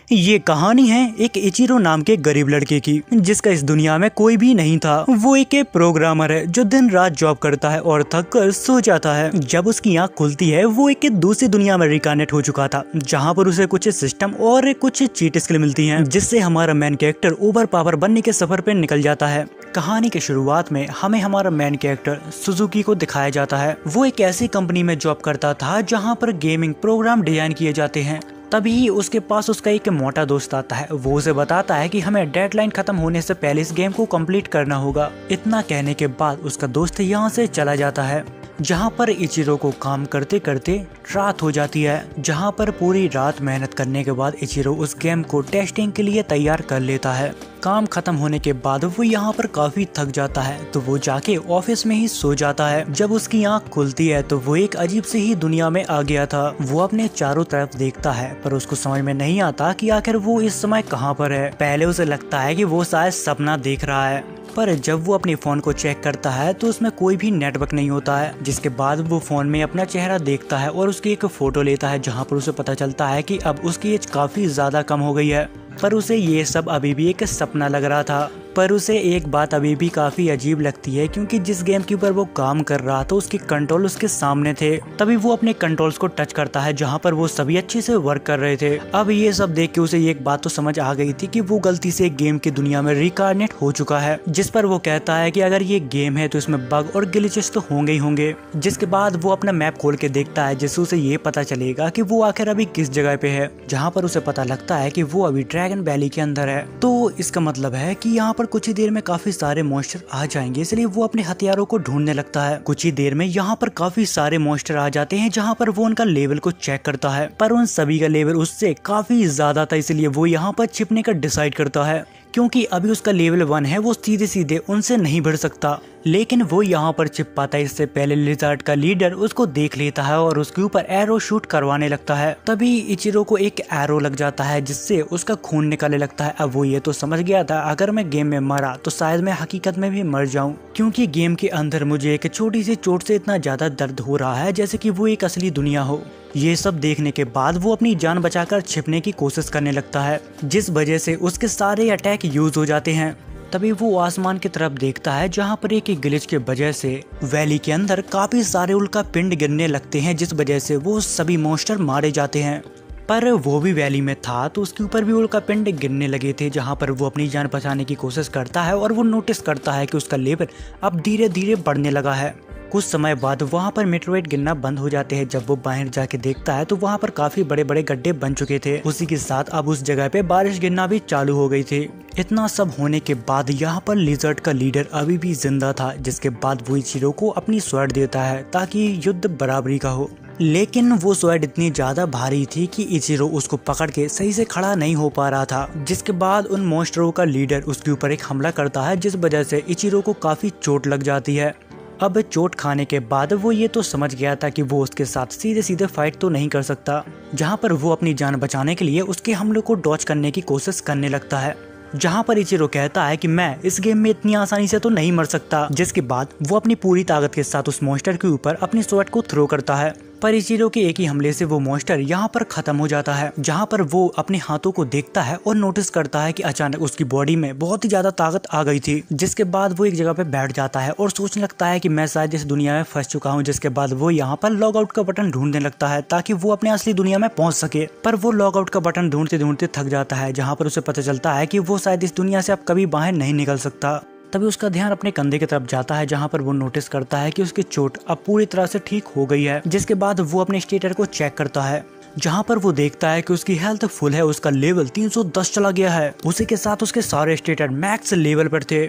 ये कहानी है एक इचिरो नाम के गरीब लड़के की, जिसका इस दुनिया में कोई भी नहीं था। वो एक प्रोग्रामर है जो दिन रात जॉब करता है और थक कर सो जाता है। जब उसकी आंख खुलती है वो एक दूसरी दुनिया में रिकानेट हो चुका था, जहाँ पर उसे कुछ सिस्टम और कुछ चीट स्किल मिलती हैं, जिससे हमारा मेन कैरेक्टर ओवर पावर बनने के सफर पे निकल जाता है। कहानी के शुरुआत में हमें हमारा मेन कैरेक्टर सुजुकी को दिखाया जाता है। वो एक ऐसी कंपनी में जॉब करता था जहाँ पर गेमिंग प्रोग्राम डिजाइन किए जाते हैं। तभी उसके पास उसका एक मोटा दोस्त आता है। वो उसे बताता है कि हमें डेडलाइन खत्म होने से पहले इस गेम को कंप्लीट करना होगा। इतना कहने के बाद उसका दोस्त यहाँ से चला जाता है, जहाँ पर इचिरो को काम करते करते रात हो जाती है। जहाँ पर पूरी रात मेहनत करने के बाद इचिरो उस गेम को टेस्टिंग के लिए तैयार कर लेता है। काम खत्म होने के बाद वो यहाँ पर काफी थक जाता है, तो वो जाके ऑफिस में ही सो जाता है। जब उसकी आंख खुलती है तो वो एक अजीब सी ही दुनिया में आ गया था। वो अपने चारों तरफ देखता है, पर उसको समझ में नहीं आता कि आखिर वो इस समय कहाँ पर है। पहले उसे लगता है कि वो शायद सपना देख रहा है, पर जब वो अपने फोन को चेक करता है तो उसमें कोई भी नेटवर्क नहीं होता है। जिसके बाद वो फोन में अपना चेहरा देखता है और उसकी एक फोटो लेता है, जहाँ पर उसे पता चलता है कि अब उसकी एज काफी ज्यादा कम हो गई है। पर उसे ये सब अभी भी एक सपना लग रहा था। पर उसे एक बात अभी भी काफी अजीब लगती है, क्योंकि जिस गेम के ऊपर वो काम कर रहा था उसके कंट्रोल उसके सामने थे। तभी वो अपने कंट्रोल्स को टच करता है, जहाँ पर वो सभी अच्छे से वर्क कर रहे थे। अब ये सब देख के उसे एक बात तो समझ आ गई थी कि वो गलती से गेम की दुनिया में रिकार्नेट हो चुका है। जिस पर वो कहता है कि अगर ये गेम है तो इसमें बग और ग्लिचेस तो होंगे ही होंगे। जिसके बाद वो अपना मैप खोल के देखता है, जिससे उसे ये पता चलेगा कि वो आखिर अभी किस जगह पे है। जहाँ पर उसे पता लगता है कि वो अभी ड्रैगन वैली के अंदर है। तो इसका मतलब है कि यहाँ पर कुछ ही देर में काफी सारे मॉन्स्टर आ जाएंगे, इसलिए वो अपने हथियारों को ढूंढने लगता है। कुछ ही देर में यहाँ पर काफी सारे मॉन्स्टर आ जाते हैं, जहाँ पर वो उनका लेवल को चेक करता है, पर उन सभी का लेवल उससे काफी ज्यादा था। इसलिए वो यहाँ पर छिपने का डिसाइड करता है, क्योंकि अभी उसका लेवल 1 है, वो सीधे सीधे उनसे नहीं बढ़ सकता। लेकिन वो यहाँ पर छिप पाता है इससे पहले लिजर्ड का लीडर उसको देख लेता है और उसके ऊपर एरो शूट करवाने लगता है। तभी इचिरो को एक एरो लग जाता है, जिससे उसका खून निकलने लगता है। अब वो ये तो समझ गया था अगर मैं गेम में मरा तो शायद मैं हकीकत में भी मर जाऊं, क्योंकि गेम के अंदर मुझे एक छोटी सी चोट से इतना ज्यादा दर्द हो रहा है जैसे कि वो एक असली दुनिया हो। ये सब देखने के बाद वो अपनी जान बचाकर छिपने की कोशिश करने लगता है, जिस वजह से उसके सारे अटैक यूज हो जाते हैं। तभी वो आसमान की तरफ देखता है, जहाँ पर एक ग्लिच की वजह से वैली के अंदर काफी सारे उल्का पिंड गिरने लगते हैं, जिस वजह से वो सभी मॉन्स्टर मारे जाते हैं। पर वो भी वैली में था तो उसके ऊपर भी उल्का पिंड गिरने लगे थे, जहाँ पर वो अपनी जान बचाने की कोशिश करता है और वो नोटिस करता है कि उसका लेवल अब धीरे धीरे बढ़ने लगा है। कुछ समय बाद वहाँ पर मेटेओराइट गिरना बंद हो जाते हैं। जब वो बाहर जाके देखता है तो वहाँ पर काफी बड़े बड़े गड्ढे बन चुके थे। उसी के साथ अब उस जगह पे बारिश गिरना भी चालू हो गई थी। इतना सब होने के बाद यहाँ पर लिजर्ड का लीडर अभी भी जिंदा था, जिसके बाद वो इचिरो को अपनी स्वॉर्ड देता है ताकि युद्ध बराबरी का हो। लेकिन वो स्वॉर्ड इतनी ज्यादा भारी थी कि इचिरो उसको पकड़ के सही से खड़ा नहीं हो पा रहा था। जिसके बाद उन मॉन्स्टरों का लीडर उसके ऊपर एक हमला करता है, जिस वजह से इचिरो को काफी चोट लग जाती है। अब चोट खाने के बाद वो ये तो समझ गया था कि वो उसके साथ सीधे सीधे फाइट तो नहीं कर सकता, जहाँ पर वो अपनी जान बचाने के लिए उसके हमले को डॉच करने की कोशिश करने लगता है। जहाँ पर इचिरो कहता है कि मैं इस गेम में इतनी आसानी से तो नहीं मर सकता। जिसके बाद वो अपनी पूरी ताकत के साथ उस मॉन्स्टर के ऊपर अपनी स्वॉर्ड को थ्रो करता है, पर इचिरो के एक ही हमले से वो मॉन्स्टर यहाँ पर खत्म हो जाता है। जहाँ पर वो अपने हाथों को देखता है और नोटिस करता है कि अचानक उसकी बॉडी में बहुत ही ज्यादा ताकत आ गई थी। जिसके बाद वो एक जगह पे बैठ जाता है और सोचने लगता है कि मैं शायद इस दुनिया में फंस चुका हूँ। जिसके बाद वो यहाँ पर लॉग आउट का बटन ढूंढने लगता है ताकि वो अपने असली दुनिया में पहुंच सके। पर वो लॉग आउट का बटन ढूंढते ढूंढते थक जाता है, जहाँ पर उसे पता चलता है कि वो शायद इस दुनिया से अब कभी बाहर नहीं निकल सकता। तभी उसका ध्यान अपने कंधे की तरफ जाता है, जहाँ पर वो नोटिस करता है कि उसकी चोट अब पूरी तरह से ठीक हो गई है। जिसके बाद वो अपने स्टेटर को चेक करता है, जहाँ पर वो देखता है कि उसकी हेल्थ फुल है, उसका लेवल 310 चला गया है। उसी के साथ उसके सारे स्टेटर मैक्स लेवल पर थे।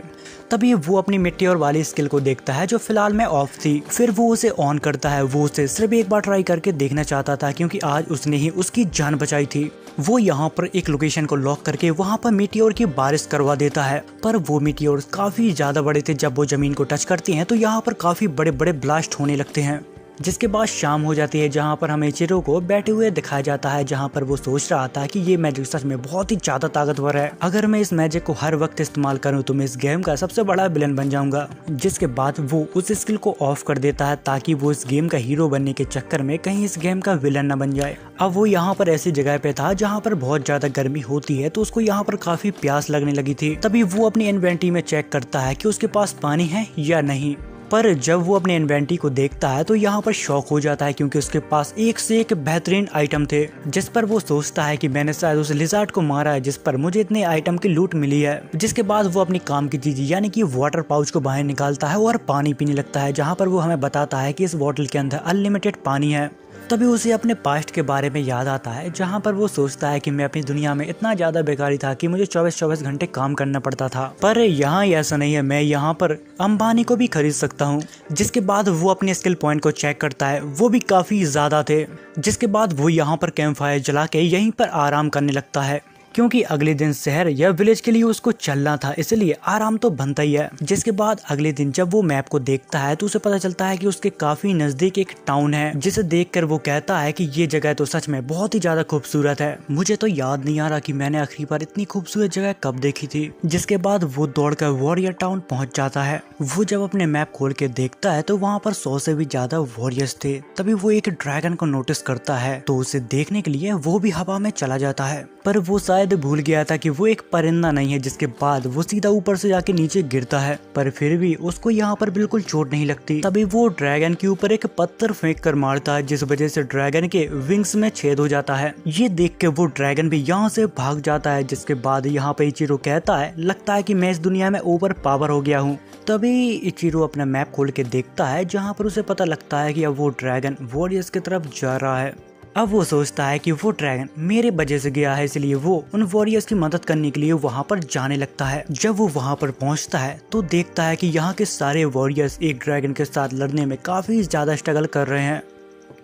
तभी वो अपनी मेटेओर वाली स्किल को देखता है, जो फिलहाल में ऑफ थी। फिर वो उसे ऑन करता है। वो उसे सिर्फ एक बार ट्राई करके देखना चाहता था, क्योंकि आज उसने ही उसकी जान बचाई थी। वो यहाँ पर एक लोकेशन को लॉक करके वहाँ पर मेटेओर की बारिश करवा देता है, पर वो मेटेओर काफी ज्यादा बड़े थे। जब वो जमीन को टच करती हैं तो यहाँ पर काफी बड़े बड़े ब्लास्ट होने लगते हैं। जिसके बाद शाम हो जाती है जहाँ पर हमें इचिरो को बैठे हुए दिखाया जाता है, जहाँ पर वो सोच रहा था कि ये मैजिक सच में बहुत ही ज्यादा ताकतवर है। अगर मैं इस मैजिक को हर वक्त इस्तेमाल करूँ तो मैं इस गेम का सबसे बड़ा विलन बन जाऊंगा। जिसके बाद वो उस स्किल को ऑफ कर देता है ताकि वो इस गेम का हीरो बनने के चक्कर में कहीं इस गेम का विलन न बन जाए। अब वो यहाँ पर ऐसी जगह पे था जहाँ पर बहुत ज्यादा गर्मी होती है, तो उसको यहाँ पर काफी प्यास लगने लगी थी। तभी वो अपनी इन्वेंटरी में चेक करता है कि उसके पास पानी है या नहीं। पर जब वो अपने इन्वेंटरी को देखता है तो यहाँ पर शॉक हो जाता है, क्योंकि उसके पास एक से एक बेहतरीन आइटम थे, जिस पर वो सोचता है कि मैंने शायद उस लिजार्ड को मारा है जिस पर मुझे इतने आइटम की लूट मिली है। जिसके बाद वो अपनी काम की चीज यानी कि वाटर पाउच को बाहर निकालता है और पानी पीने लगता है, जहाँ पर वो हमें बताता है कि इस बॉटल के अंदर अनलिमिटेड पानी है। तभी उसे अपने पास्ट के बारे में याद आता है, जहाँ पर वो सोचता है कि मैं अपनी दुनिया में इतना ज्यादा बेकारी था कि मुझे 24-24 घंटे काम करना पड़ता था, पर यहाँ ऐसा नहीं है, मैं यहाँ पर अंबानी को भी खरीद सकता हूँ। जिसके बाद वो अपने स्किल पॉइंट को चेक करता है, वो भी काफी ज्यादा थे। जिसके बाद वो यहाँ पर कैंप फायर जला के यहीं पर आराम करने लगता है, क्योंकि अगले दिन शहर या विलेज के लिए उसको चलना था, इसलिए आराम तो बनता ही है। जिसके बाद अगले दिन जब वो मैप को देखता है तो उसे पता चलता है कि उसके काफी नजदीक एक टाउन है, जिसे देखकर वो कहता है कि ये जगह तो सच में बहुत ही ज्यादा खूबसूरत है। मुझे तो याद नहीं आ रहा कि मैंने आखिरी बार इतनी खूबसूरत जगह कब देखी थी। जिसके बाद वो दौड़कर वॉरियर टाउन पहुंच जाता है। वो जब अपने मैप खोल के देखता है तो वहाँ पर 100 से भी ज्यादा वॉरियर्स थे। तभी वो एक ड्रैगन को नोटिस करता है, तो उसे देखने के लिए वो भी हवा में चला जाता है, पर वो शायद भूल गया था कि वो एक परिंदा नहीं है। जिसके बाद वो सीधा ऊपर से जाके नीचे गिरता है, पर फिर भी उसको यहाँ पर बिल्कुल चोट नहीं लगती। तभी वो ड्रैगन के ऊपर एक पत्थर फेंक कर मारता है, जिस वजह से ड्रैगन के विंग्स में छेद हो जाता है। ये देख के वो ड्रैगन भी यहाँ से भाग जाता है। जिसके बाद यहाँ पे इचिरो कहता है, लगता है कि मैं इस दुनिया में ओवर पावर हो गया हूँ। तभी इचिरो अपना मैप खोल के देखता है, जहाँ पर उसे पता लगता है कि अब वो ड्रैगन वॉरियर्स की तरफ जा रहा है। अब वो सोचता है कि वो ड्रैगन मेरे वजह से गया है, इसलिए वो उन वॉरियर्स की मदद करने के लिए वहाँ पर जाने लगता है। जब वो वहाँ पर पहुँचता है तो देखता है कि यहाँ के सारे वॉरियर्स एक ड्रैगन के साथ लड़ने में काफी ज्यादा स्ट्रगल कर रहे हैं,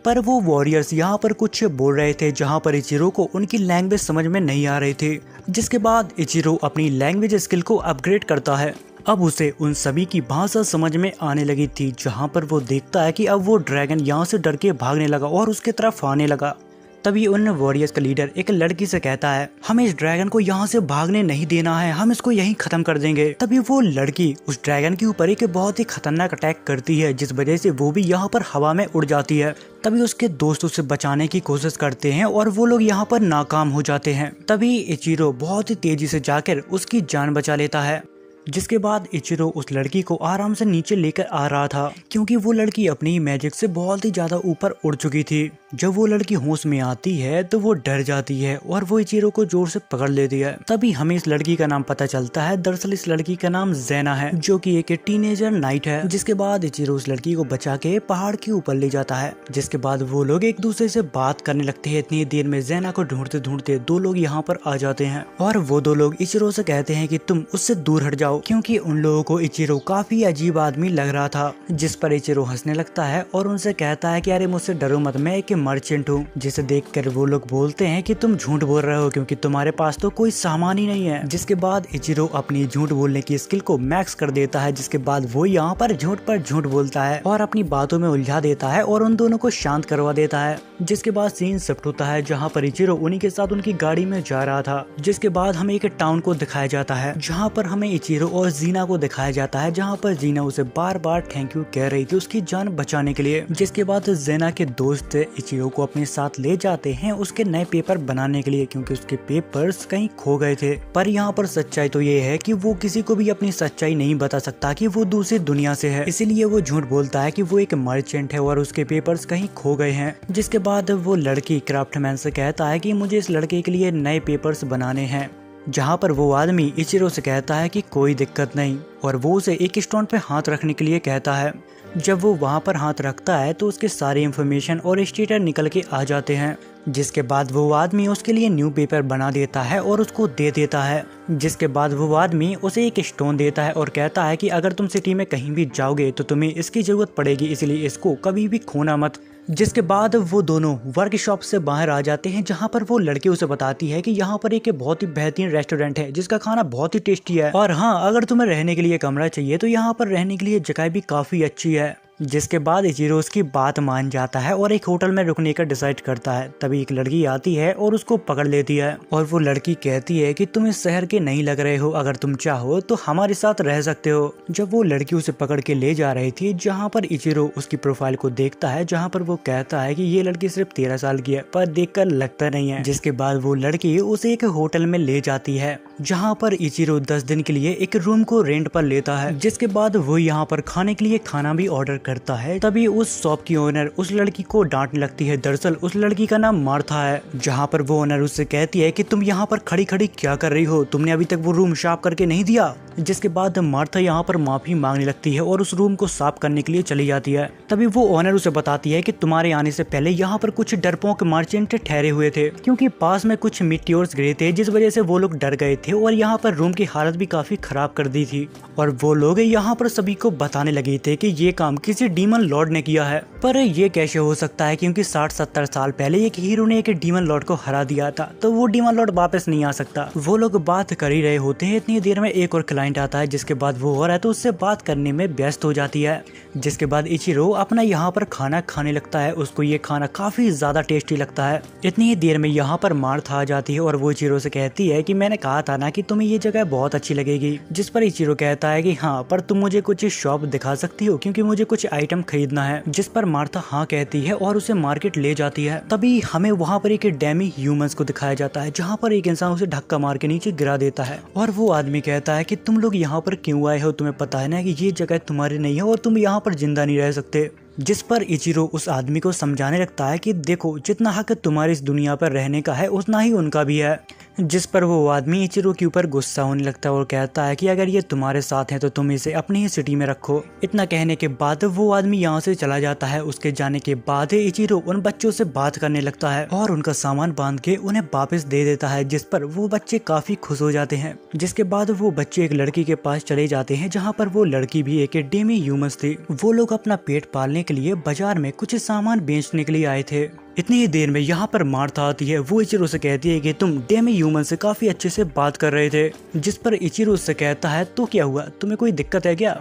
पर वो वॉरियर्स यहाँ पर कुछ बोल रहे थे जहाँ पर इचिरो को उनकी लैंग्वेज समझ में नहीं आ रही थी। जिसके बाद इचिरो अपनी लैंग्वेज स्किल को अपग्रेड करता है। अब उसे उन सभी की भाषा समझ में आने लगी थी, जहाँ पर वो देखता है कि अब वो ड्रैगन यहाँ से डर के भागने लगा और उसके तरफ आने लगा। तभी उन वॉरियर्स का लीडर एक लड़की से कहता है, हमें इस ड्रैगन को यहाँ से भागने नहीं देना है, हम इसको यहीं खत्म कर देंगे। तभी वो लड़की उस ड्रैगन के ऊपर एक बहुत ही खतरनाक अटैक करती है, जिस वजह से वो भी यहाँ पर हवा में उड़ जाती है। तभी उसके दोस्त उसे बचाने की कोशिश करते हैं और वो लोग यहाँ पर नाकाम हो जाते हैं। तभी इचिरो बहुत ही तेजी से जाकर उसकी जान बचा लेता है। जिसके बाद इचिरो उस लड़की को आराम से नीचे लेकर आ रहा था, क्योंकि वो लड़की अपनी मैजिक से बहुत ही ज्यादा ऊपर उड़ चुकी थी। जब वो लड़की होश में आती है तो वो डर जाती है और वो इचिरो को जोर से पकड़ लेती है। तभी हमें इस लड़की का नाम पता चलता है, दरअसल इस लड़की का नाम ज़ेना है, जो कि एक टीनेजर नाइट है। जिसके बाद इचिरो उस लड़की को बचा के पहाड़ के ऊपर ले जाता है। जिसके बाद वो लोग एक दूसरे से बात करने लगते हैं। इतनी देर में ज़ेना को ढूंढते ढूंढते दो लोग यहाँ पर आ जाते हैं और वो दो लोग इचिरो से कहते हैं कि तुम उससे दूर हट जाओ, क्योंकि उन लोगों को इचिरो काफी अजीब आदमी लग रहा था। जिस पर इचिरो हंसने लगता है और उनसे कहता है कि अरे मुझसे डरो मत, मैं एक मर्चेंट हूँ। जिसे देखकर वो लोग बोलते हैं कि तुम झूठ बोल रहे हो, क्योंकि तुम्हारे पास तो कोई सामान ही नहीं है। जिसके बाद इचिरो अपनी झूठ बोलने की स्किल को मैक्स कर देता है। जिसके बाद वो यहाँ पर झूठ बोलता है और अपनी बातों में उलझा देता है और उन दोनों को शांत करवा देता है। जिसके बाद सीन शिफ्ट होता है, जहाँ पर इचिरो उन्हीं के साथ उनकी गाड़ी में जा रहा था। जिसके बाद हमें एक टाउन को दिखाया जाता है, जहाँ पर हमें इचिरो और जीना को दिखाया जाता है, जहाँ पर जीना उसे बार बार थैंक यू कह रही थी उसकी जान बचाने के लिए। जिसके बाद ज़ेना के दोस्त इचिरो को अपने साथ ले जाते हैं उसके नए पेपर बनाने के लिए, क्योंकि उसके पेपर्स कहीं खो गए थे। पर यहाँ पर सच्चाई तो ये है कि वो किसी को भी अपनी सच्चाई नहीं बता सकता कि वो दूसरी दुनिया से है, इसीलिए वो झूठ बोलता है कि वो एक मर्चेंट है और उसके पेपर्स कहीं खो गए हैं। जिसके बाद वो लड़की क्राफ्टमैन से कहता है कि मुझे इस लड़के के लिए नए पेपर्स बनाने हैं, जहाँ पर वो आदमी इचिरो से कहता है कि कोई दिक्कत नहीं, और वो उसे एक स्टोन पे हाथ रखने के लिए कहता है। जब वो वहाँ पर हाथ रखता है तो उसके सारे इंफॉर्मेशन और स्टेटस निकल के आ जाते हैं। जिसके बाद वो आदमी उसके लिए न्यू पेपर बना देता है और उसको दे देता है। जिसके बाद वो आदमी उसे एक स्टोन देता है और कहता है कि अगर तुम सिटी में कहीं भी जाओगे तो तुम्हें इसकी जरूरत पड़ेगी, इसलिए इसको कभी भी खोना मत। जिसके बाद वो दोनों वर्कशॉप से बाहर आ जाते हैं, जहाँ पर वो लड़की उसे बताती है कि यहाँ पर एक बहुत ही बेहतरीन रेस्टोरेंट है जिसका खाना बहुत ही टेस्टी है, और हाँ, अगर तुम्हें रहने के लिए कमरा चाहिए तो यहाँ पर रहने के लिए जगह भी काफी अच्छी है। जिसके बाद इचिरो उसकी बात मान जाता है और एक होटल में रुकने का डिसाइड करता है। तभी एक लड़की आती है और उसको पकड़ लेती है और वो लड़की कहती है कि तुम इस शहर के नहीं लग रहे हो, अगर तुम चाहो तो हमारे साथ रह सकते हो। जब वो लड़की उसे पकड़ के ले जा रही थी, जहाँ पर इचिरो उसकी प्रोफाइल को देखता है, जहाँ पर वो कहता है कि ये लड़की सिर्फ 13 साल की है, पर देखकर लगता नहीं है। जिसके बाद वो लड़की उसे एक होटल में ले जाती है, जहाँ पर इचिरो 10 दिन के लिए एक रूम को रेंट पर लेता है। जिसके बाद वो यहाँ पर खाने के लिए खाना भी ऑर्डर करता है। तभी उस शॉप की ओनर उस लड़की को डांटने लगती है। दरअसल उस लड़की का नाम मार्था है। जहाँ पर वो ओनर उससे कहती है कि तुम यहाँ पर खड़ी खड़ी क्या कर रही हो, तुमने अभी तक वो रूम साफ करके नहीं दिया। जिसके बाद मार्था यहाँ पर माफी मांगने लगती है और उस रूम को साफ करने के लिए चली जाती है। तभी वो ओनर उसे बताती है कि तुम्हारे आने से पहले यहाँ पर कुछ डरपोक मर्चेंट ठहरे हुए थे, क्योंकि पास में कुछ मीटियोर्स गिरे थे, जिस वजह से वो लोग डर गए थे और यहाँ पर रूम की हालत भी काफी खराब कर दी थी। और वो लोग यहाँ पर सभी को बताने लगे थे कि ये काम किसी डीमन लॉर्ड ने किया है। पर ये कैसे हो सकता है, क्योंकि 60-70 साल पहले एक हीरो ने एक डीमन लॉर्ड को हरा दिया था, तो वो डीमन लॉर्ड वापस नहीं आ सकता। वो लोग बात कर ही रहे होते हैं, इतनी देर में एक और क्लाइंट आता है, जिसके बाद वो और है तो उससे बात करने में व्यस्त हो जाती है। जिसके बाद इचिरो अपना यहाँ पर खाना खाने लगता है। उसको ये खाना काफी ज्यादा टेस्टी लगता है। इतनी ही देर में यहाँ पर मार्था आ जाती है और वो इचिरो से कहती है कि मैंने कहा था ना कि तुम्हें ये जगह बहुत अच्छी लगेगी। जिस पर इचिरो कहता है कि हाँ, पर तुम मुझे कुछ शॉप दिखा सकती हो, क्योंकि मुझे कुछ आइटम खरीदना है। जिस पर मार्था हाँ कहती है और उसे मार्केट ले जाती है। तभी हमें वहाँ पर एक डेमी ह्यूमंस को दिखाया जाता है, जहाँ पर एक इंसान उसे धक्का मार के नीचे गिरा देता है और वो आदमी कहता है कि तुम लोग यहाँ पर क्यों आए हो, तुम्हें पता है ना कि ये जगह तुम्हारी नहीं है और तुम यहाँ पर जिंदा नहीं रह सकते। जिस पर इचिरो उस आदमी को समझाने लगता है कि देखो, जितना हक तुम्हारी इस दुनिया पर रहने का है उतना ही उनका भी है। जिस पर वो आदमी इचिरो के ऊपर गुस्सा होने लगता है और कहता है कि अगर ये तुम्हारे साथ है तो तुम इसे अपनी ही सिटी में रखो। इतना कहने के बाद वो आदमी यहाँ से चला जाता है। उसके जाने के बाद इचिरो उन बच्चों से बात करने लगता है और उनका सामान बांध के उन्हें वापस दे देता है, जिस पर वो बच्चे काफी खुश हो जाते हैं। जिसके बाद वो बच्चे एक लड़की के पास चले जाते हैं, जहाँ पर वो लड़की भी एक डेमी ह्यूमंस थी। वो लोग अपना पेट पालने के लिए बाजार में कुछ सामान बेचने के लिए आए थे। इतनी ही देर में यहाँ पर मार्था आती है। वो इचिरो से कहती है कि तुम डेमी ह्यूमन से काफी अच्छे से बात कर रहे थे। जिस पर इचिरो से कहता है तो क्या हुआ, तुम्हें कोई दिक्कत है क्या।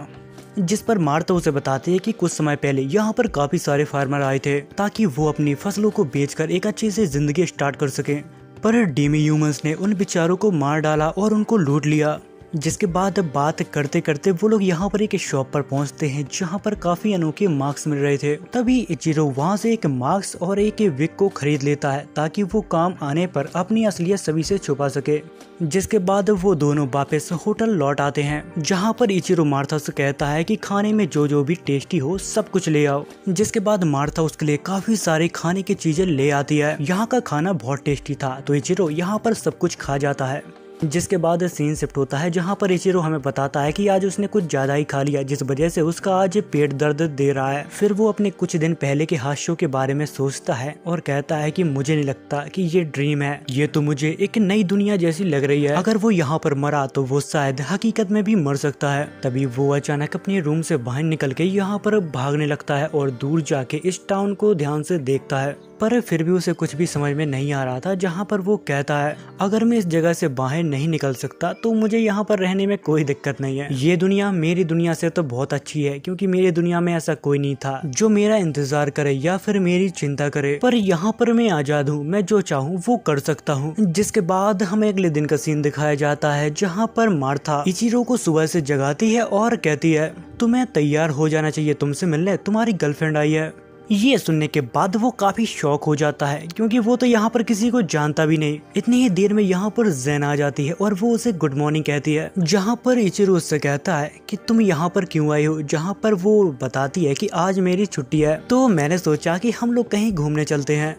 जिस पर मार्था उसे बताती है कि कुछ समय पहले यहाँ पर काफी सारे फार्मर आए थे ताकि वो अपनी फसलों को बेचकर एक अच्छी से जिंदगी स्टार्ट कर सके, पर डेमी ह्यूमंस ने उन बेचारों को मार डाला और उनको लूट लिया। जिसके बाद बात करते करते वो लोग यहाँ पर एक शॉप पर पहुँचते हैं, जहाँ पर काफी अनोखे मास्क मिल रहे थे। तभी इचिरो वहाँ से एक मास्क और एक विग को खरीद लेता है ताकि वो काम आने पर अपनी असलियत सभी से छुपा सके। जिसके बाद वो दोनों वापस होटल लौट आते हैं, जहाँ पर इचिरो मार्था से कहता है कि खाने में जो जो भी टेस्टी हो सब कुछ ले आओ। जिसके बाद मार्था उसके लिए काफी सारे खाने की चीजें ले आती है। यहाँ का खाना बहुत टेस्टी था, तो इचिरो यहाँ पर सब कुछ खा जाता है। जिसके बाद सीन शिफ्ट होता है, जहाँ पर इचिरो हमें बताता है कि आज उसने कुछ ज्यादा ही खा लिया, जिस वजह से उसका आज पेट दर्द दे रहा है। फिर वो अपने कुछ दिन पहले के हादसों के बारे में सोचता है और कहता है कि मुझे नहीं लगता कि ये ड्रीम है, ये तो मुझे एक नई दुनिया जैसी लग रही है। अगर वो यहाँ पर मरा तो वो शायद हकीकत में भी मर सकता है। तभी वो अचानक अपने रूम से बाहर निकल के यहाँ पर भागने लगता है और दूर जाके इस टाउन को ध्यान से देखता है, पर फिर भी उसे कुछ भी समझ में नहीं आ रहा था। जहाँ पर वो कहता है अगर मैं इस जगह से बाहर नहीं निकल सकता तो मुझे यहाँ पर रहने में कोई दिक्कत नहीं है। ये दुनिया मेरी दुनिया से तो बहुत अच्छी है, क्योंकि मेरी दुनिया में ऐसा कोई नहीं था जो मेरा इंतजार करे या फिर मेरी चिंता करे, पर यहाँ पर मैं आजाद हूँ, मैं जो चाहूँ वो कर सकता हूँ। जिसके बाद हमें अगले दिन का सीन दिखाया जाता है, जहाँ पर मार्था इचिरो को सुबह से जगाती है और कहती है तुम्हें तैयार हो जाना चाहिए, तुमसे मिलने तुम्हारी गर्लफ्रेंड आई है। ये सुनने के बाद वो काफी शॉक हो जाता है, क्योंकि वो तो यहाँ पर किसी को जानता भी नहीं। इतनी ही देर में यहाँ पर ज़ेन आ जाती है और वो उसे गुड मॉर्निंग कहती है, जहाँ पर इचिरो उससे कहता है कि तुम यहाँ पर क्यों आई हो। जहाँ पर वो बताती है कि आज मेरी छुट्टी है, तो मैंने सोचा कि हम लोग कहीं घूमने चलते हैं।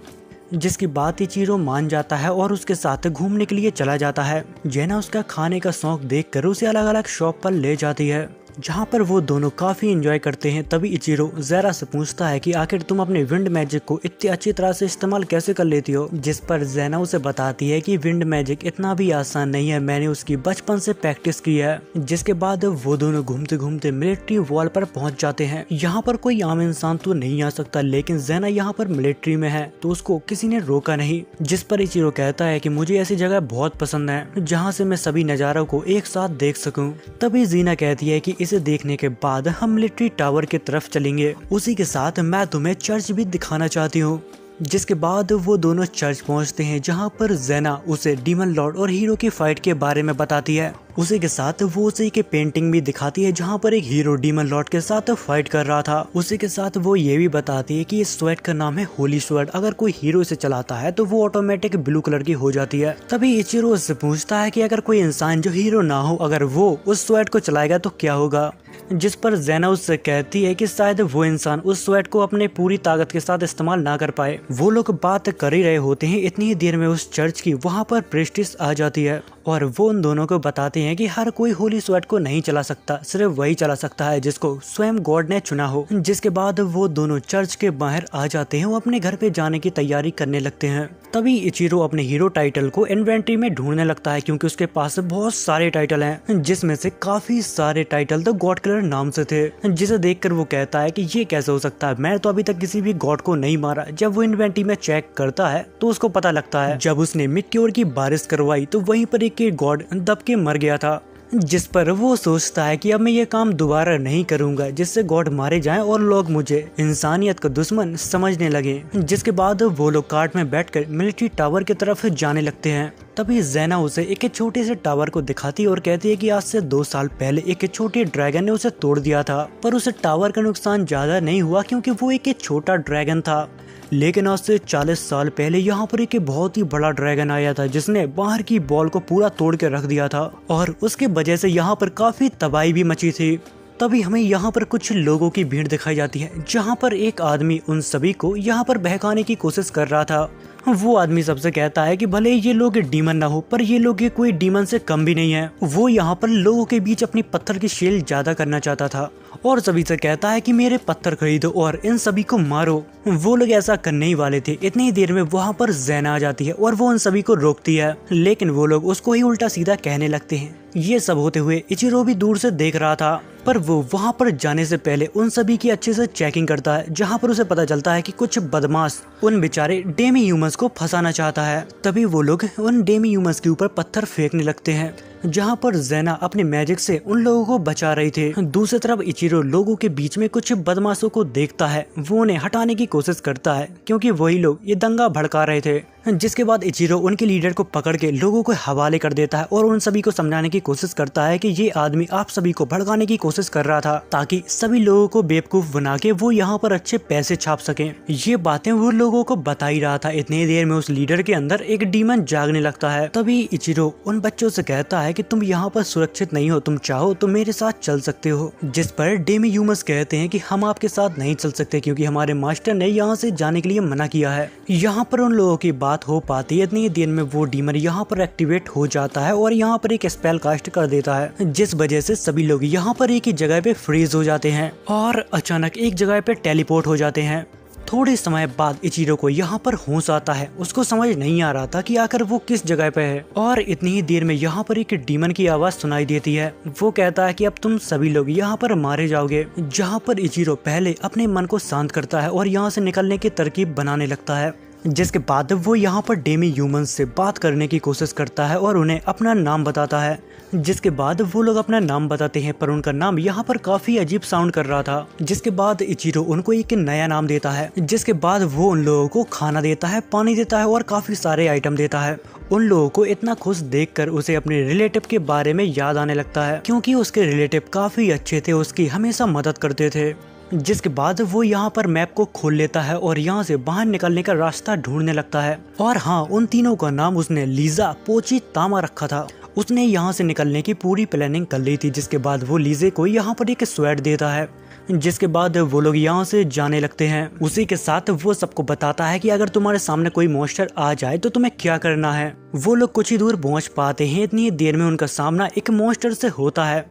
जिसकी बात इचिरो मान जाता है और उसके साथ घूमने के लिए चला जाता है। जेना उसका खाने का शौक देखकर उसे अलग अलग शॉप पर ले जाती है, जहाँ पर वो दोनों काफी एंजॉय करते हैं। तभी इचिरो ज़ेरा से पूछता है कि आखिर तुम अपने विंड मैजिक को इतनी अच्छी तरह से इस्तेमाल कैसे कर लेती हो। जिस पर ज़ेना उसे बताती है कि विंड मैजिक इतना भी आसान नहीं है, मैंने उसकी बचपन से प्रैक्टिस की है। जिसके बाद वो दोनों घूमते घूमते मिलिट्री वॉल पर पहुंच जाते हैं। यहाँ पर कोई आम इंसान तो नहीं आ सकता, लेकिन ज़ेना यहाँ पर मिलिट्री में है तो उसको किसी ने रोका नहीं। जिस पर इचिरो कहता है कि मुझे ऐसी जगह बहुत पसंद है जहाँ से मैं सभी नजारों को एक साथ देख सकूं। तभी जीना कहती है कि इसे देखने के बाद हम मिलिट्री टावर की तरफ चलेंगे। उसी के साथ मैं तुम्हें चर्च भी दिखाना चाहती हूँ। जिसके बाद वो दोनों चर्च पहुंचते हैं, जहां पर ज़ेना उसे डीमन लॉर्ड और हीरो की फाइट के बारे में बताती है। उसी के साथ वो उसी की पेंटिंग भी दिखाती है, जहां पर एक हीरो डीमन लॉर्ड के साथ फाइट कर रहा था। उसी के साथ वो ये भी बताती है कि इस स्वॉर्ड का नाम है होली स्वॉर्ड। अगर कोई हीरो इसे चलाता है तो वो ऑटोमेटिक ब्लू कलर की हो जाती है। तभी इचिरो उससे पूछता है कि अगर कोई इंसान जो हीरो ना हो, अगर वो उस स्वॉर्ड को चलाएगा तो क्या होगा। जिस पर ज़ेना उससे कहती है कि शायद वो इंसान उस स्वॉर्ड को अपने पूरी ताकत के साथ इस्तेमाल ना कर पाए। वो लोग बात कर ही रहे होते हैं, इतनी ही देर में उस चर्च की वहाँ पर प्रीस्टिस आ जाती है और वो उन दोनों को बताते हैं कि हर कोई होली स्वॉर्ड को नहीं चला सकता, सिर्फ वही चला सकता है जिसको स्वयं गॉड ने चुना हो। जिसके बाद वो दोनों चर्च के बाहर आ जाते हैं, वो अपने घर पे जाने की तैयारी करने लगते हैं। तभी इचिरो अपने हीरो टाइटल को इन्वेंट्री में ढूंढने लगता है, क्योंकि उसके पास बहुत सारे टाइटल हैं, जिसमें से काफी सारे टाइटल तो गॉड किलर नाम से थे। जिसे देखकर वो कहता है कि ये कैसे हो सकता है, मैं तो अभी तक किसी भी गॉड को नहीं मारा। जब वो इन्वेंट्री में चेक करता है तो उसको पता लगता है जब उसने मिट्योर की बारिश करवाई तो वहीं पर एक गॉड दब के मर गया था। जिस पर वो सोचता है कि अब मैं ये काम दोबारा नहीं करूंगा जिससे गॉड मारे जाएं और लोग मुझे इंसानियत का दुश्मन समझने लगे। जिसके बाद वो लोग कार्ट में बैठकर मिलिट्री टावर की तरफ जाने लगते हैं। तभी ज़ेना उसे एक छोटे से टावर को दिखाती और कहती है कि आज से 2 साल पहले एक छोटे ड्रैगन ने उसे तोड़ दिया था, पर उसे टावर का नुकसान ज्यादा नहीं हुआ क्योंकि वो एक छोटा ड्रैगन था। लेकिन आज से 40 साल पहले यहाँ पर एक बहुत ही बड़ा ड्रैगन आया था, जिसने बाहर की बॉल को पूरा तोड़ के रख दिया था और उसके वजह से यहाँ पर काफी तबाही भी मची थी। तभी हमें यहाँ पर कुछ लोगों की भीड़ दिखाई जाती है, जहाँ पर एक आदमी उन सभी को यहाँ पर बहकाने की कोशिश कर रहा था। वो आदमी सबसे कहता है कि भले ये लोग डीमन ना हो, पर ये लोग ये कोई डीमन से कम भी नहीं है। वो यहाँ पर लोगों के बीच अपनी पत्थर की शेल ज्यादा करना चाहता था और सभी से कहता है कि मेरे पत्थर खरीदो और इन सभी को मारो। वो लोग ऐसा करने ही वाले थे, इतनी ही देर में वहाँ पर ज़ेना आ जाती है और वो उन सभी को रोकती है, लेकिन वो लोग उसको ही उल्टा सीधा कहने लगते हैं। ये सब होते हुए इचिरो भी दूर से देख रहा था, पर वो वहाँ पर जाने से पहले उन सभी की अच्छे से चेकिंग करता है, जहाँ पर उसे पता चलता है कि कुछ बदमाश उन बेचारे डेमी ह्यूमंस को फंसाना चाहता है। तभी वो लोग उन डेमी ह्यूमंस के ऊपर पत्थर फेंकने लगते हैं, जहाँ पर ज़ेना अपने मैजिक से उन लोगों को बचा रही थी। दूसरी तरफ इचिरो लोगों के बीच में कुछ बदमाशों को देखता है, वो उन्हें हटाने की कोशिश करता है क्योंकि वही लोग ये दंगा भड़का रहे थे। जिसके बाद इचिरो उनके लीडर को पकड़ के लोगों को हवाले कर देता है और उन सभी को समझाने की कोशिश करता है कि ये आदमी आप सभी को भड़काने की कोशिश कर रहा था, ताकि सभी लोगों को बेवकूफ बना के वो यहाँ पर अच्छे पैसे छाप सकें। ये बातें वो लोगों को बता ही रहा था। इतनी देर में उस लीडर के अंदर एक डीमन जागने लगता है। तभी इचिरो उन बच्चों से कहता है कि तुम यहाँ पर सुरक्षित नहीं हो, तुम चाहो तो मेरे साथ चल सकते हो। जिस पर डेमी ह्यूमंस कहते हैं कि हम आपके साथ नहीं चल सकते क्योंकि हमारे मास्टर ने यहाँ से जाने के लिए मना किया है। यहाँ पर उन लोगों की बात हो पाती है, इतनी देर में वो डीमन यहाँ पर एक्टिवेट हो जाता है और यहाँ पर एक स्पेल कास्ट कर देता है, जिस वजह से सभी लोग यहाँ पर एक ही जगह पे फ्रीज हो जाते हैं और अचानक एक जगह पे टेलीपोर्ट हो जाते हैं। थोड़े समय बाद इचिरो को यहाँ पर होश आता है। उसको समझ नहीं आ रहा था कि आखिर वो किस जगह पे है और इतनी ही देर में यहाँ पर एक डीमन की आवाज सुनाई देती है। वो कहता है कि अब तुम सभी लोग यहाँ पर मारे जाओगे। जहाँ पर इचिरो पहले अपने मन को शांत करता है और यहाँ से निकलने की तरकीब बनाने लगता है। जिसके बाद वो यहाँ पर डेमी ह्यूमंस से बात करने की कोशिश करता है और उन्हें अपना नाम बताता है। जिसके बाद वो लोग अपना नाम बताते हैं, पर उनका नाम यहाँ पर काफी अजीब साउंड कर रहा था। जिसके बाद इचिरो उनको एक नया नाम देता है। जिसके बाद वो उन लोगों को खाना देता है, पानी देता है और काफी सारे आइटम देता है। उन लोगों को इतना खुश देखकर उसे अपने रिलेटिव के बारे में याद आने लगता है, क्योंकि उसके रिलेटिव काफी अच्छे थे, उसकी हमेशा मदद करते थे। जिसके बाद वो यहाँ पर मैप को खोल लेता है और यहाँ से बाहर निकलने का रास्ता ढूंढने लगता है। और हाँ, उन तीनों का नाम उसने लीजा, पोची, तामा रखा था। उसने यहाँ से निकलने की पूरी प्लानिंग कर ली थी। जिसके बाद वो लीजे को यहाँ पर एक स्वैड देता है। जिसके बाद वो लोग यहाँ से जाने लगते हैं। उसी के साथ वो सबको बताता है कि अगर तुम्हारे सामने कोई मॉन्स्टर आ जाए तो तुम्हें क्या करना है। वो लोग कुछ ही दूर पहुँच पाते हैं, इतनी देर में उनका सामना एक मॉन्स्टर से होता है।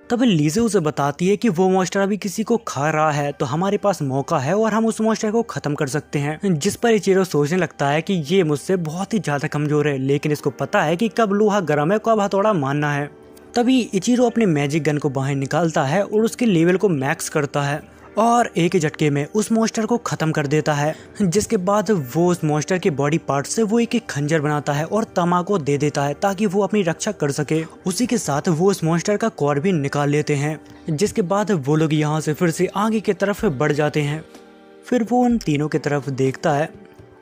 तब लीजे उसे बताती है कि वो मॉन्स्टर अभी किसी को खा रहा है, तो हमारे पास मौका है और हम उस मॉन्स्टर को खत्म कर सकते हैं। जिस पर इचिरो सोचने लगता है कि ये मुझसे बहुत ही ज्यादा कमजोर है, लेकिन इसको पता है कि कब लोहा गर्म है, कब हथौड़ा मारना है। तभी इचिरो अपने मैजिक गन को बाहर निकालता है और उसके लेवल को मैक्स करता है और एक ही झटके में उस मॉन्स्टर को खत्म कर देता है। जिसके बाद वो उस मॉन्स्टर के बॉडी पार्ट से वो एक खंजर बनाता है और तमा को दे देता है ताकि वो अपनी रक्षा कर सके। उसी के साथ वो उस मॉन्स्टर का कोर भी निकाल लेते हैं। जिसके बाद वो लोग यहाँ से फिर से आगे की तरफ बढ़ जाते हैं। फिर वो उन तीनों की तरफ देखता है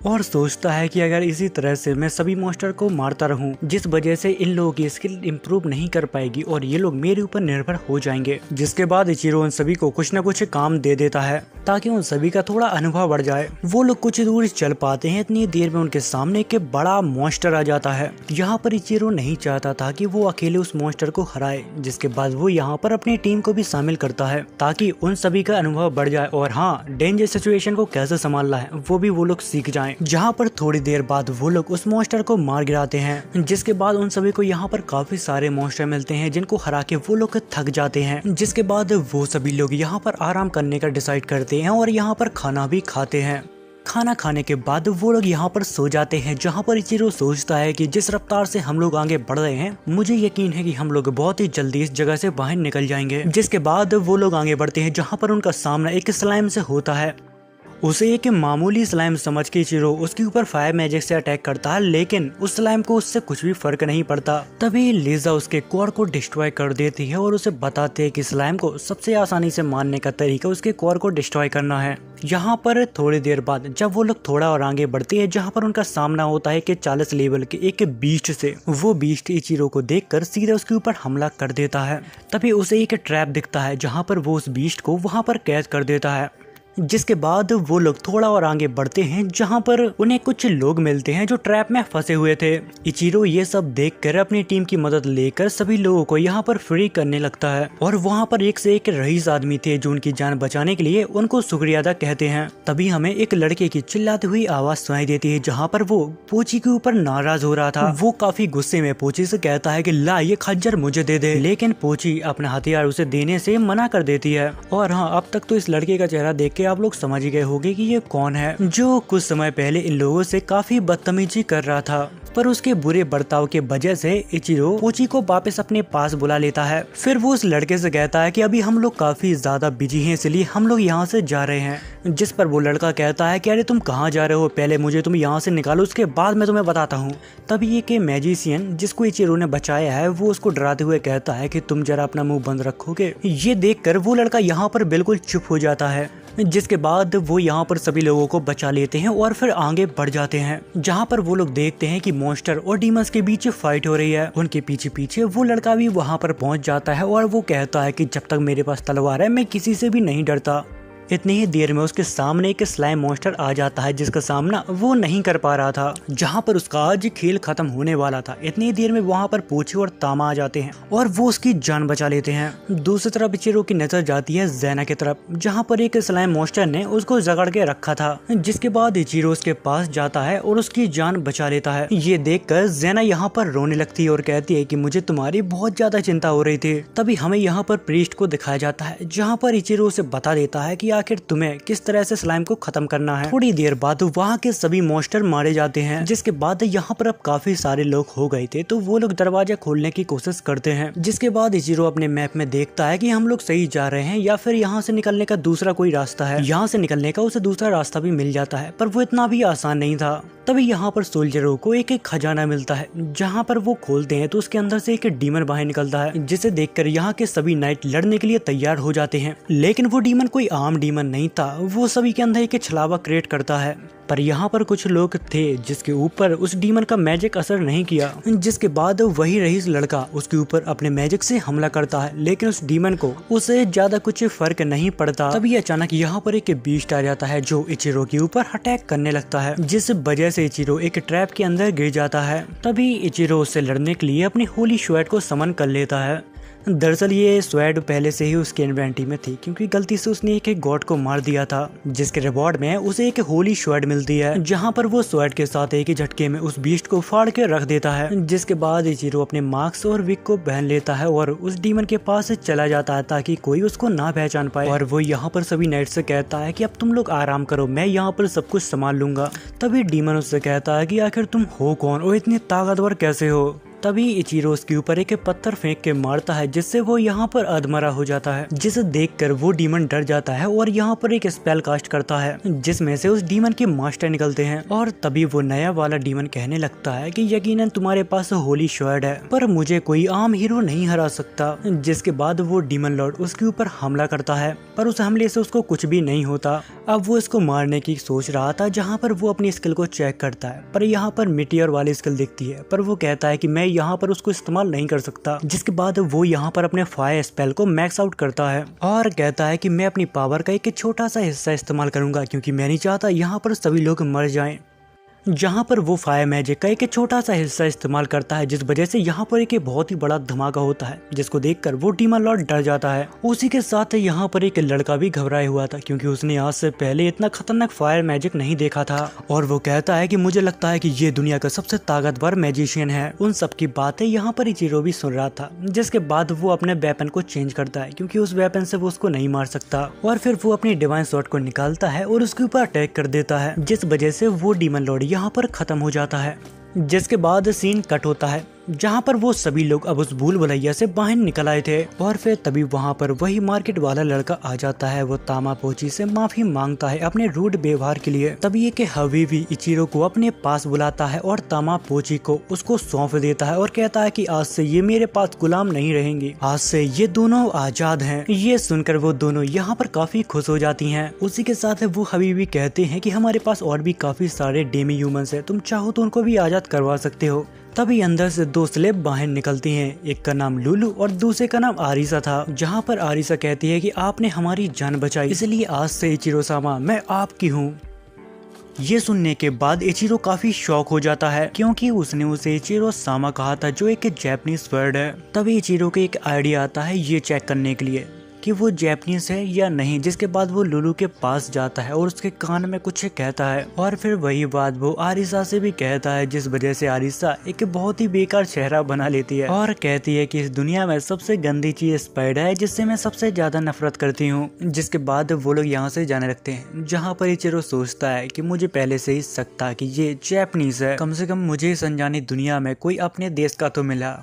और सोचता है कि अगर इसी तरह से मैं सभी मॉन्स्टर को मारता रहूं, जिस वजह से इन लोगों की स्किल इंप्रूव नहीं कर पाएगी और ये लोग मेरे ऊपर निर्भर हो जाएंगे। जिसके बाद इचिरो उन सभी को कुछ न कुछ काम दे देता है ताकि उन सभी का थोड़ा अनुभव बढ़ जाए। वो लोग कुछ दूर चल पाते हैं, इतनी देर में उनके सामने एक बड़ा मॉन्स्टर आ जाता है। यहाँ पर इचिरो नहीं चाहता था कि वो अकेले उस मॉन्स्टर को हराए। जिसके बाद वो यहाँ पर अपनी टीम को भी शामिल करता है ताकि उन सभी का अनुभव बढ़ जाए और हाँ, डेंजर सिचुएशन को कैसे संभालना है वो भी वो लोग सीख जाएं। जहाँ पर थोड़ी देर बाद वो लोग उस मॉन्स्टर को मार गिराते हैं। जिसके बाद उन सभी को यहाँ पर काफी सारे मॉन्स्टर मिलते हैं जिनको हरा के वो लोग थक जाते हैं। जिसके बाद वो सभी लोग यहाँ पर आराम करने का डिसाइड करते हैं और यहाँ पर खाना भी खाते हैं। खाना खाने के बाद वो लोग यहाँ पर सो जाते हैं। जहाँ पर इचिरो सोचता है कि जिस रफ्तार से हम लोग आगे बढ़ रहे हैं, मुझे यकीन है कि हम लोग बहुत ही जल्दी इस जगह से बाहर निकल जाएंगे। जिसके बाद वो लोग आगे बढ़ते हैं जहाँ पर उनका सामना एक स्लाइम से होता है। उसे एक मामूली स्लाइम समझ के इचिरो उसके ऊपर फायर मैजिक से अटैक करता है, लेकिन उस स्लाइम को उससे कुछ भी फर्क नहीं पड़ता। तभी लीजा उसके कोर को डिस्ट्रॉय कर देती है और उसे बताते हैं कि स्लाइम को सबसे आसानी से मारने का तरीका उसके कोर को डिस्ट्रॉय करना है। यहाँ पर थोड़ी देर बाद जब वो लोग थोड़ा और आगे बढ़ते हैं, जहाँ पर उनका सामना होता है कि 40 लेवल के एक बीस्ट से। वो बीस्ट इचिरो को देखकर सीधे उसके ऊपर हमला कर देता है। तभी उसे एक ट्रैप दिखता है जहाँ पर वो उस बीस्ट को वहाँ पर कैद कर देता है। जिसके बाद वो लोग थोड़ा और आगे बढ़ते हैं जहाँ पर उन्हें कुछ लोग मिलते हैं जो ट्रैप में फंसे हुए थे। इचिरो ये सब देखकर अपनी टीम की मदद लेकर सभी लोगों को यहाँ पर फ्री करने लगता है और वहाँ पर एक से एक रईस आदमी थे जो उनकी जान बचाने के लिए उनको शुक्रिया अदा कहते हैं। तभी हमें एक लड़के की चिल्लाती हुई आवाज सुनाई देती है जहाँ पर वो पोची के ऊपर नाराज हो रहा था। वो काफी गुस्से में पोची से कहता है कि ला ये खंजर मुझे दे दे, लेकिन पोची अपना हथियार उसे देने से मना कर देती है। और हाँ, अब तक तो इस लड़के का चेहरा देख के आप लोग समझ गए होंगे कि ये कौन है, जो कुछ समय पहले इन लोगों से काफी बदतमीजी कर रहा था। पर उसके बुरे बर्ताव के वजह से इचिरो पोची को वापस अपने पास बुला लेता है। फिर वो उस लड़के से कहता है कि अभी हम लोग काफी ज्यादा बिजी हैं, इसलिए हम लोग यहाँ से जा रहे हैं। जिस पर वो लड़का कहता है कि अरे तुम कहाँ जा रहे हो, पहले मुझे तुम यहाँ से निकालो, उसके बाद मैं तुम्हें बताता हूँ। तभी एक मैजिशियन जिसको इचिरो ने बचाया है वो उसको डराते हुए कहता है कि तुम जरा अपना मुंह बंद रखोगे। ये देखकर वो लड़का यहाँ पर बिल्कुल चुप हो जाता है। जिसके बाद वो यहाँ पर सभी लोगों को बचा लेते हैं और फिर आगे बढ़ जाते हैं जहाँ पर वो लोग देखते हैं कि मॉन्स्टर और डीमंस के बीच फाइट हो रही है। उनके पीछे पीछे वो लड़का भी वहाँ पर पहुँच जाता है और वो कहता है कि जब तक मेरे पास तलवार है मैं किसी से भी नहीं डरता। इतनी ही देर में उसके सामने एक स्लाइम मॉन्स्टर आ जाता है जिसका सामना वो नहीं कर पा रहा था। जहाँ पर उसका आज खेल खत्म होने वाला था, इतनी देर में वहाँ पर पोची और तामा आ जाते हैं और वो उसकी जान बचा लेते हैं। दूसरी तरफ इचिरो की नजर जाती है ज़ेना की तरफ, जहाँ पर एक स्लाइम मॉन्स्टर ने उसको जकड़ के रखा था। जिसके बाद इचिरो उसके पास जाता है और उसकी जान बचा लेता है। ये देखकर ज़ेना यहाँ पर रोने लगती है और कहती है कि मुझे तुम्हारी बहुत ज्यादा चिंता हो रही थी। तभी हमें यहाँ पर प्रीस्ट को दिखाया जाता है जहाँ पर इचिरो उसे बता देता है कि आखिर तुम्हें किस तरह से स्लाइम को खत्म करना है। थोड़ी देर बाद वहाँ के सभी मॉन्स्टर मारे जाते हैं। जिसके बाद यहाँ पर अब काफी सारे लोग हो गए थे, तो वो लोग दरवाजा खोलने की कोशिश करते हैं। जिसके बाद इचिरो अपने मैप में देखता है कि हम लोग सही जा रहे हैं या फिर यहाँ से निकलने का दूसरा कोई रास्ता है। यहाँ से निकलने का उसे दूसरा रास्ता भी मिल जाता है, पर वो इतना भी आसान नहीं था। तभी यहाँ पर सोल्जरों को एक खजाना मिलता है, जहाँ पर वो खोलते हैं तो उसके अंदर से एक डीमन बाहर निकलता है, जिसे देखकर यहाँ के सभी नाइट लड़ने के लिए तैयार हो जाते हैं। लेकिन वो डीमन कोई आम डीमन नहीं था, वो सभी के अंदर एक छलावा क्रिएट करता है। पर यहाँ पर कुछ लोग थे जिसके ऊपर उस डीमन का मैजिक असर नहीं किया। जिसके बाद वही रईस लड़का उसके ऊपर अपने मैजिक से हमला करता है, लेकिन उस डीमन को उसे ज्यादा कुछ फर्क नहीं पड़ता। तभी अचानक यहाँ पर एक बीस्ट आ जाता है जो इचिरो के ऊपर अटैक करने लगता है, जिस वजह से इचिरो एक ट्रैप के अंदर गिर जाता है। तभी इचिरो उससे लड़ने के लिए अपनी होली स्वॉर्ड को समन कर लेता है। दरअसल ये स्वॉर्ड पहले से ही उसके इन्वेंटरी में थी, क्योंकि गलती से उसने एक गॉड को मार दिया था, जिसके रिवॉर्ड में उसे एक होली स्वॉर्ड मिलती है, जहां पर वो स्वॉर्ड के साथ एक ही झटके में उस बीस्ट को फाड़ के रख देता है। जिसके बाद इचिरो अपने मास्क और विग को पहन लेता है और उस डीमन के पास चला जाता है ताकि कोई उसको ना पहचान पाए। और वो यहाँ पर सभी नाइट से कहता है कि अब तुम लोग आराम करो, मैं यहाँ पर सब कुछ संभाल लूंगा। तभी डीमन उससे कहता है कि आखिर तुम हो कौन और इतनी ताकतवर कैसे हो। तभी इचिरो उसके ऊपर एक पत्थर फेंक के मारता है जिससे वो यहाँ पर अधमरा हो जाता है, जिसे देखकर वो डीमन डर जाता है और यहाँ पर एक स्पेल कास्ट करता है जिसमें से उस डीमन के मास्टर निकलते हैं। और तभी वो नया वाला डीमन कहने लगता है कि यकीनन तुम्हारे पास होली शॉर्ड है पर मुझे कोई आम हीरो नहीं हरा सकता। जिसके बाद वो डीमन लॉर्ड उसके ऊपर हमला करता है पर उस हमले से उसको कुछ भी नहीं होता। अब वो इसको मारने की सोच रहा था जहाँ पर वो अपनी स्किल को चेक करता है पर यहाँ पर मिटियर वाली स्किल दिखती है पर वो कहता है कि मैं यहाँ पर उसको इस्तेमाल नहीं कर सकता। जिसके बाद वो यहाँ पर अपने फायर स्पेल को मैक्स आउट करता है और कहता है कि मैं अपनी पावर का एक छोटा सा हिस्सा इस्तेमाल करूंगा क्योंकि मैं नहीं चाहता यहाँ पर सभी लोग मर जाएं। जहाँ पर वो फायर मैजिक का एक छोटा सा हिस्सा इस्तेमाल करता है जिस वजह से यहाँ पर एक बहुत ही बड़ा धमाका होता है जिसको देखकर वो डीमन लॉर्ड डर जाता है। उसी के साथ यहाँ पर एक लड़का भी घबराया हुआ था क्योंकि उसने आज से पहले इतना खतरनाक फायर मैजिक नहीं देखा था और वो कहता है कि मुझे लगता है कि ये दुनिया का सबसे ताकतवर मैजिशियन है। उन सब की बातें यहाँ पर इचिरो भी सुन रहा था। जिसके बाद वो अपने वेपन को चेंज करता है क्योंकि उस वेपन से वो उसको नहीं मार सकता और फिर वो अपनी डिवाइन स्वॉर्ड को निकालता है और उसके ऊपर अटैक कर देता है जिस वजह से वो डीमन लॉर्ड यहाँ पर खत्म हो जाता है। जिसके बाद सीन कट होता है जहाँ पर वो सभी लोग अब उस भूल भुलैया से बाहर निकल आए थे और फिर तभी वहाँ पर वही मार्केट वाला लड़का आ जाता है। वो तामापोची से माफी मांगता है अपने रूड व्यवहार के लिए। तभी ये कि हबीबी इचिरो को अपने पास बुलाता है और तामापोची को उसको सौंप देता है और कहता है कि आज से ये मेरे पास गुलाम नहीं रहेंगे, आज से ये दोनों आजाद हैं। ये सुनकर वो दोनों यहाँ पर काफी खुश हो जाती हैं। उसी के साथ वो हबीबी कहते हैं कि हमारे पास और भी काफी सारे डेमी ह्यूमंस हैं, तुम चाहो तो उनको भी आजाद करवा सकते हो। तभी अंदर से दो स्लेब बाहर निकलती हैं। एक का नाम लुलू और दूसरे का नाम आरिसा था। जहाँ पर आरिसा कहती है कि आपने हमारी जान बचाई इसलिए आज से इचिरो सामा मैं आपकी हूँ। ये सुनने के बाद इचिरो काफी शॉक हो जाता है क्योंकि उसने उसे इचिरो सामा कहा था जो एक जैपनीज वर्ड है। तभी इचिरो को एक आइडिया आता है ये चेक करने के लिए कि वो जैपनीज है या नहीं। जिसके बाद वो लुलू के पास जाता है और उसके कान में कुछ कहता है और फिर वही बात वो आरिसा से भी कहता है जिस वजह से आरिसा एक बहुत ही बेकार चेहरा बना लेती है और कहती है कि इस दुनिया में सबसे गंदी चीज स्पाइडर है जिससे मैं सबसे ज्यादा नफरत करती हूँ। जिसके बाद वो लोग यहाँ से जाने लगते हैं जहाँ पर इचिरो सोचता है कि मुझे पहले से ही शक था कि ये जैपनीज है, कम से कम मुझे इस अनजानी दुनिया में कोई अपने देश का तो मिला।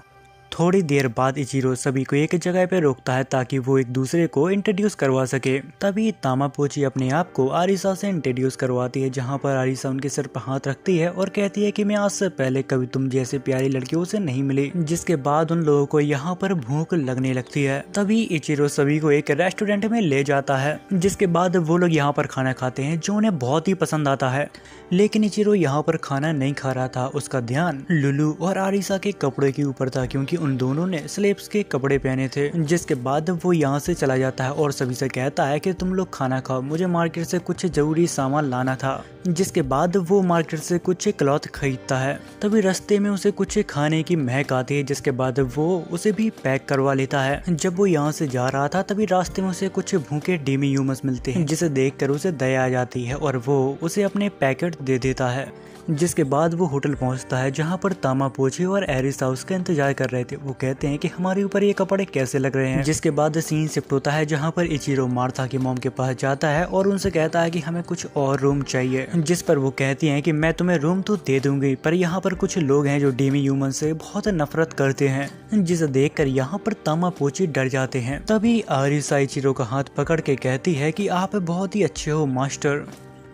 थोड़ी देर बाद इचिरो सभी को एक जगह पे रोकता है ताकि वो एक दूसरे को इंट्रोड्यूस करवा सके। तभी तामापोची अपने आप को आरिसा से इंट्रोड्यूस करवाती है जहाँ पर आरिसा उनके सिर पर हाथ रखती है और कहती है कि मैं आज से पहले कभी तुम जैसे प्यारी लड़कियों से नहीं मिली। जिसके बाद उन लोगों को यहाँ पर भूख लगने लगती है। तभी इचिरो सभी को एक रेस्टोरेंट में ले जाता है जिसके बाद वो लोग यहाँ पर खाना खाते हैं जो उन्हें बहुत ही पसंद आता है। लेकिन इचिरो यहाँ पर खाना नहीं खा रहा था, उसका ध्यान लुलू और आरिसा के कपड़े के ऊपर था क्योंकि उन दोनों ने स्लेब्स के कपड़े पहने थे। जिसके बाद वो यहाँ से चला जाता है और सभी से कहता है कि तुम लोग खाना खाओ, मुझे मार्केट से कुछ जरूरी सामान लाना था। जिसके बाद वो मार्केट से कुछ क्लॉथ खरीदता है। तभी रास्ते में उसे कुछ खाने की महक आती है जिसके बाद वो उसे भी पैक करवा लेता है। जब वो यहाँ से जा रहा था तभी रास्ते में उसे कुछ भूखे डेमी ह्यूमंस मिलते हैं जिसे देखकर उसे दया आ जाती है और वो उसे अपने पैकेट दे देता है। जिसके बाद वो होटल पहुंचता है जहां पर तामापोची और एरिसा उसका इंतजार कर रहे थे। वो कहते हैं कि हमारे ऊपर ये कपड़े कैसे लग रहे हैं। जिसके बाद सीन शिफ्ट होता है जहां पर इचिरो मार्था की मॉम के पास जाता है और उनसे कहता है कि हमें कुछ और रूम चाहिए। जिस पर वो कहती हैं कि मैं तुम्हें रूम तो दे दूंगी पर यहाँ पर कुछ लोग हैं जो डेमी ह्यूमन से बहुत नफरत करते हैं। जिसे देखकर यहाँ पर तामापोची डर जाते हैं। तभी आरिसा इचिरो का हाथ पकड़ के कहती है कि आप बहुत ही अच्छे हो मास्टर।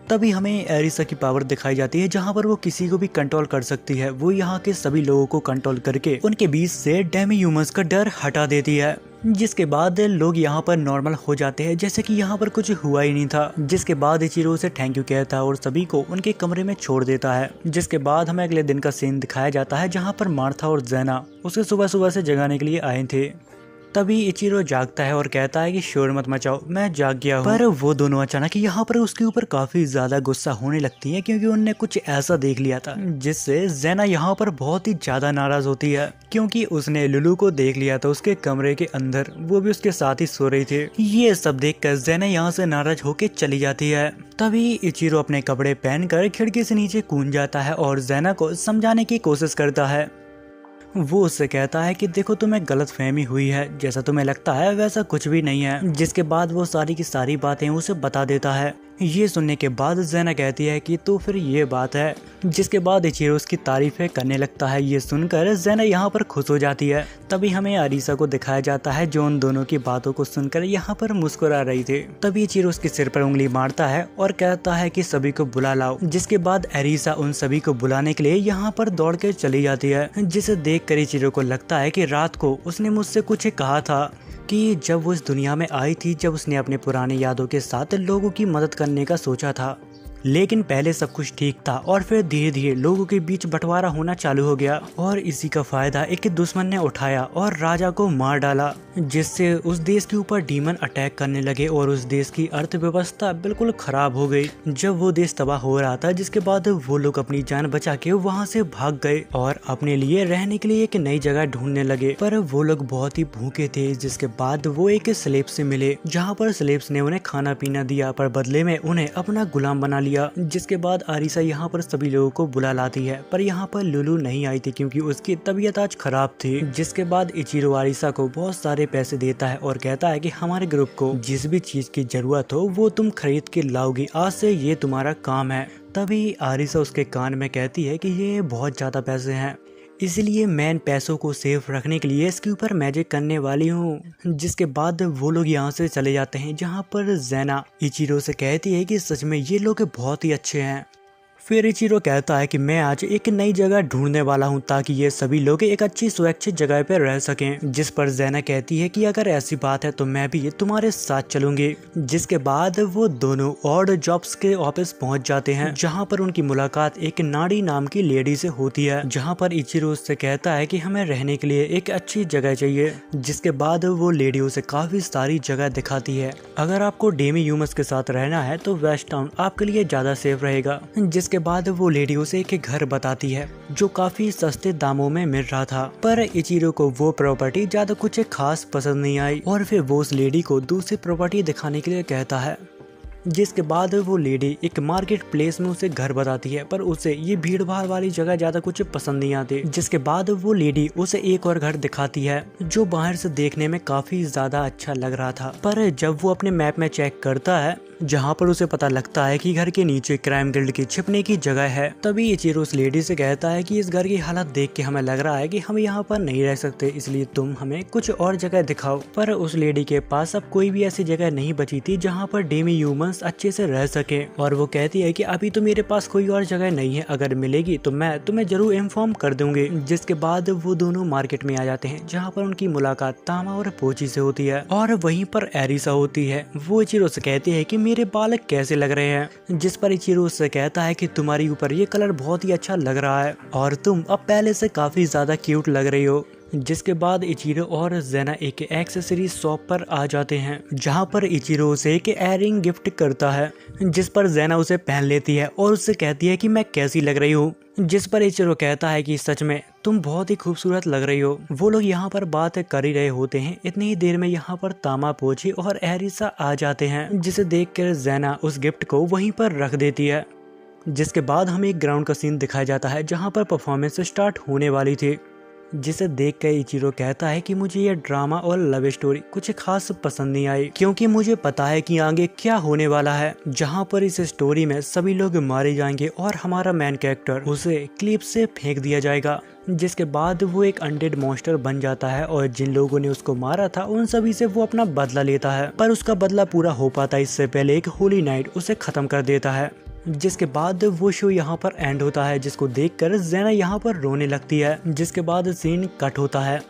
तभी हमें एरिसा की पावर दिखाई जाती है जहां पर वो किसी को भी कंट्रोल कर सकती है। वो यहाँ के सभी लोगों को कंट्रोल करके उनके बीच से डेमी ह्यूमंस का डर हटा देती है। जिसके बाद लोग यहाँ पर नॉर्मल हो जाते हैं जैसे कि यहाँ पर कुछ हुआ ही नहीं था। जिसके बाद इचिरो से थैंक यू कहता है और सभी को उनके कमरे में छोड़ देता है। जिसके बाद हमें अगले दिन का सीन दिखाया जाता है जहाँ पर मार्था और ज़ैना उसे सुबह सुबह से जगाने के लिए आए थे। तभी इचिरो जागता है और कहता है कि शोर मत मचाओ, मैं जाग गया हूँ। पर वो दोनों अचानक यहाँ पर उसके ऊपर काफी ज्यादा गुस्सा होने लगती है क्योंकि उनने कुछ ऐसा देख लिया था जिससे ज़ैना यहाँ पर बहुत ही ज्यादा नाराज होती है क्योंकि उसने लुलू को देख लिया था उसके कमरे के अंदर, वो भी उसके साथ ही सो रही थी। ये सब देखकर ज़ैना यहाँ से नाराज होके चली जाती है। तभी इचिरो अपने कपड़े पहनकर खिड़की से नीचे कूद जाता है और ज़ैना को समझाने की कोशिश करता है। वो उससे कहता है कि देखो तुम्हें गलत फहमी हुई है, जैसा तुम्हें लगता है वैसा कुछ भी नहीं है। जिसके बाद वो सारी की सारी बातें उसे बता देता है। ये सुनने के बाद ज़ेना कहती है कि तो फिर ये बात है, जिसके बाद इचिरो उसकी तारीफें करने लगता है। ये सुनकर ज़ेना यहाँ पर खुश हो जाती है। तभी हमें अरीसा को दिखाया जाता है जो उन दोनों की बातों को सुनकर यहाँ पर मुस्कुरा रही थी। तभी इचिरो उसके सिर पर उंगली मारता है और कहता है कि सभी को बुला लाओ। जिसके बाद अरीसा उन सभी को बुलाने के लिए यहाँ पर दौड़ कर चली जाती है, जिसे देख कर इचिरो को लगता है कि रात को उसने मुझसे कुछ कहा था कि जब वो इस दुनिया में आई थी, जब उसने अपने पुराने यादों के साथ लोगों की मदद करने का सोचा था, लेकिन पहले सब कुछ ठीक था और फिर धीरे धीरे लोगों के बीच बंटवारा होना चालू हो गया और इसी का फायदा एक दुश्मन ने उठाया और राजा को मार डाला, जिससे उस देश के ऊपर डीमन अटैक करने लगे और उस देश की अर्थव्यवस्था बिल्कुल खराब हो गई। जब वो देश तबाह हो रहा था, जिसके बाद वो लोग अपनी जान बचा के वहाँ से भाग गए और अपने लिए रहने के लिए एक नई जगह ढूंढने लगे। पर वो लोग बहुत ही भूखे थे। जिसके बाद वो एक स्लेब से मिले, जहाँ पर स्लेब्स ने उन्हें खाना पीना दिया, पर बदले में उन्हें अपना गुलाम बना लिया। जिसके बाद अरीसा यहाँ पर सभी लोगों को बुला लाती है, पर यहाँ पर लुलू नहीं आई थी क्योंकि उसकी तबीयत आज खराब थी। जिसके बाद इचिरो अरीसा को बहुत सारे पैसे देता है और कहता है कि हमारे ग्रुप को जिस भी चीज की जरूरत हो वो तुम खरीद के लाओगी, आज से ये तुम्हारा काम है। तभी अरीसा उसके कान में कहती है कि ये बहुत ज्यादा पैसे हैं, इसलिए मैं इन पैसों को सेफ रखने के लिए इसके ऊपर मैजिक करने वाली हूँ। जिसके बाद वो लोग यहाँ से चले जाते हैं, जहाँ पर ज़ेना इचिरो से कहती है कि सच में ये लोग बहुत ही अच्छे हैं। फिर इचिरो कहता है कि मैं आज एक नई जगह ढूंढने वाला हूं ताकि ये सभी लोग एक अच्छी सुरक्षित जगह पर रह सकें। जिस पर ज़ेना कहती है कि अगर ऐसी बात है तो मैं भी तुम्हारे साथ चलूंगी। जिसके बाद वो दोनों ऑड जॉब्स के ऑफिस पहुंच जाते हैं, जहां पर उनकी मुलाकात एक नाड़ी नाम की लेडी से होती है, जहां पर इचिरो उससे कहता है कि हमें रहने के लिए एक अच्छी जगह चाहिए। जिसके बाद वो लेडी उसे काफी सारी जगह दिखाती है। अगर आपको डेमी ह्यूमस के साथ रहना है तो वेस्ट टाउन आपके लिए ज्यादा सेफ रहेगा। जिसके बाद वो लेडी उसे एक घर बताती है जो काफी सस्ते दामों में मिल रहा था, पर इचिरो को वो प्रॉपर्टी ज्यादा कुछ खास पसंद नहीं आई और फिर वो उस लेडी को दूसरी प्रॉपर्टी दिखाने के लिए कहता है। जिसके बाद वो लेडी एक मार्केट प्लेस में उसे घर बताती है, पर उसे ये भीड़ भाड़ वाली जगह ज्यादा कुछ पसंद नहीं आती। जिसके बाद वो लेडी उसे एक और घर दिखाती है जो बाहर से देखने में काफी ज्यादा अच्छा लग रहा था, पर जब वो अपने मैप में चेक करता है, जहाँ पर उसे पता लगता है कि घर के नीचे क्राइम गिल्ड की छिपने की जगह है, तभी इचिरो उस लेडी से कहता है कि इस घर की हालत देख के हमें लग रहा है कि हम यहाँ पर नहीं रह सकते, इसलिए तुम हमें कुछ और जगह दिखाओ। पर उस लेडी के पास अब कोई भी ऐसी जगह नहीं बची थी जहाँ पर डेमी ह्यूमंस अच्छे से रह सके, और वो कहती है कि अभी तो मेरे पास कोई और जगह नहीं है, अगर मिलेगी तो मैं तुम्हें जरूर इन्फॉर्म कर दूंगी। जिसके बाद वो दोनों मार्केट में आ जाते हैं, जहाँ पर उनकी मुलाकात तामा और पोची से होती है और वहीं पर एरिसा होती है। वो इचिरो से कहती है कि मेरे बाल कैसे लग रहे हैं, जिस पर इचिरो उससे कहता है कि तुम्हारे ऊपर ये कलर बहुत ही अच्छा लग रहा है और तुम अब पहले से काफी ज्यादा क्यूट लग रही हो। जिसके बाद इचिरो और ज़ेना एक एक्सेसरीज शॉप पर आ जाते हैं, जहां पर इचिरो उसे एक एयरिंग गिफ्ट करता है, जिस पर ज़ेना उसे पहन लेती है और उससे कहती है कि मैं कैसी लग रही हूँ। जिस पर इचिरो कहता है कि सच में तुम बहुत ही खूबसूरत लग रही हो। वो लोग यहाँ पर बात कर ही रहे होते हैं, इतनी ही देर में यहाँ पर तामा, पोची और एरिसा आ जाते हैं, जिसे देखकर ज़ेना उस गिफ्ट को वहीं पर रख देती है। जिसके बाद हमें एक ग्राउंड का सीन दिखाया जाता है जहाँ पर परफॉर्मेंस स्टार्ट होने वाली थी, जिसे देख कर इचिरो कहता है कि मुझे ये ड्रामा और लव स्टोरी कुछ खास पसंद नहीं आई, क्योंकि मुझे पता है कि आगे क्या होने वाला है, जहां पर इस स्टोरी में सभी लोग मारे जाएंगे और हमारा मेन कैरेक्टर उसे क्लिप से फेंक दिया जाएगा। जिसके बाद वो एक अनडेड मॉन्स्टर बन जाता है और जिन लोगों ने उसको मारा था उन सभी से वो अपना बदला लेता है, पर उसका बदला पूरा हो पाता इससे पहले एक होली नाइट उसे खत्म कर देता है। जिसके बाद वो शो यहाँ पर एंड होता है, जिसको देखकर ज़ेना यहाँ पर रोने लगती है। जिसके बाद सीन कट होता है।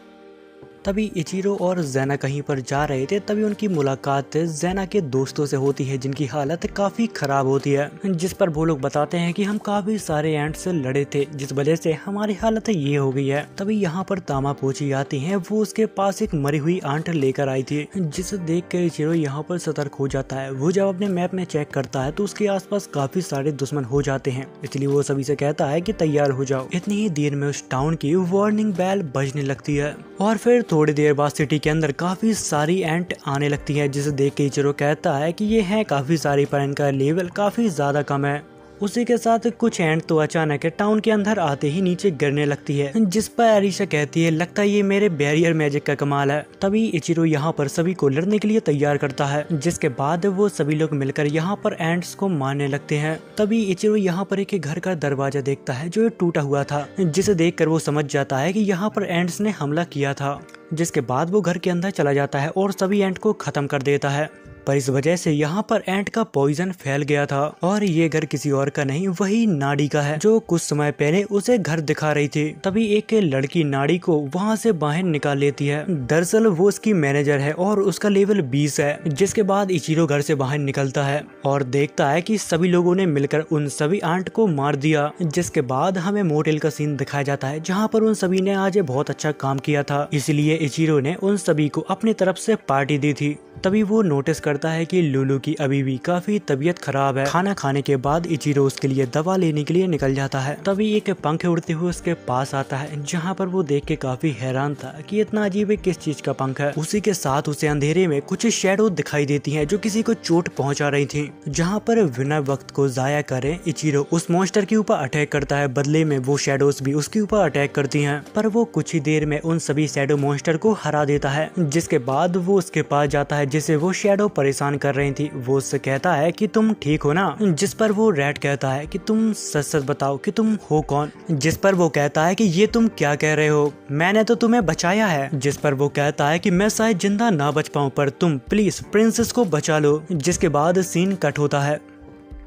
तभी इचिरो और ज़ेना कहीं पर जा रहे थे, तभी उनकी मुलाकात ज़ेना के दोस्तों से होती है जिनकी हालत काफी खराब होती है, जिस पर वो लोग बताते हैं कि हम काफी सारे एंट से लड़े थे जिस वजह से हमारी हालत ये हो गई है। तभी यहाँ पर तामा पोची आती हैं, वो उसके पास एक मरी हुई आंट लेकर आई थी, जिसे देख कर इचिरो यहाँ पर सतर्क हो जाता है। वो जब अपने मैप में चेक करता है तो उसके आसपास काफी सारे दुश्मन हो जाते हैं, इसलिए वो सभी से कहता है कि तैयार हो जाओ। इतनी ही देर में उस टाउन की वार्निंग बेल बजने लगती है और फिर थोड़ी देर बाद सिटी के अंदर काफी सारी एंट आने लगती है, जिसे देख के इचिरो कहता है कि ये है काफी सारी पर इनका लेवल काफी ज्यादा कम है। उसी के साथ कुछ एंट तो अचानक टाउन के अंदर आते ही नीचे गिरने लगती है, जिस पर अरीसा कहती है लगता है ये मेरे बैरियर मैजिक का कमाल है। तभी इचिरो यहाँ पर सभी को लड़ने के लिए तैयार करता है, जिसके बाद वो सभी लोग मिलकर यहाँ पर एंट्स को मारने लगते हैं। तभी इचिरो यहाँ पर एक घर का दरवाजा देखता है जो टूटा हुआ था, जिसे देखकर वो समझ जाता है कि यहाँ पर एंट्स ने हमला किया था। जिसके बाद वो घर के अंदर चला जाता है और सभी एंट को खत्म कर देता है। पर इस वजह से यहाँ पर एंट का पॉइजन फैल गया था और ये घर किसी और का नहीं वही नाड़ी का है जो कुछ समय पहले उसे घर दिखा रही थी। तभी एक लड़की नाड़ी को वहाँ से बाहर निकाल लेती है। दरअसल वो उसकी मैनेजर है और उसका लेवल 20 है। जिसके बाद इचिरो घर से बाहर निकलता है और देखता है कि सभी लोगों ने मिलकर उन सभी आंट को मार दिया। जिसके बाद हमें मोटेल का सीन दिखाया जाता है जहाँ पर उन सभी ने आज बहुत अच्छा काम किया था, इसलिए इचिरो ने उन सभी को अपनी तरफ से पार्टी दी थी। तभी वो नोटिस करता है कि लुलू की अभी भी काफी तबीयत खराब है। खाना खाने के बाद इचिरो उसके लिए दवा लेने के लिए निकल जाता है। तभी एक पंख उड़ते हुए उसके पास आता है, जहाँ पर वो देख के काफी हैरान था कि इतना अजीब किस चीज का पंख है। उसी के साथ उसे अंधेरे में कुछ शैडो दिखाई देती हैं जो किसी को चोट पहुंचा रही थी। जहाँ पर बिना वक्त को जाया करे इचिरो उस मॉन्स्टर के ऊपर अटैक करता है। बदले में वो शैडोज भी उसके ऊपर अटैक करती हैं, पर वो कुछ ही देर में उन सभी शैडो मॉन्स्टर को हरा देता है। जिसके बाद वो उसके पास जाता है जिसे वो शैडो परेशान कर रही थी। वो उससे कहता है कि तुम ठीक हो ना, जिस पर वो रेड कहता है कि तुम सच सच बताओ कि तुम हो कौन। जिस पर वो कहता है कि ये तुम क्या कह रहे हो, मैंने तो तुम्हें बचाया है। जिस पर वो कहता है कि मैं शायद जिंदा ना बच पाऊं पर तुम प्लीज प्रिंसेस को बचा लो। जिसके बाद सीन कट होता है।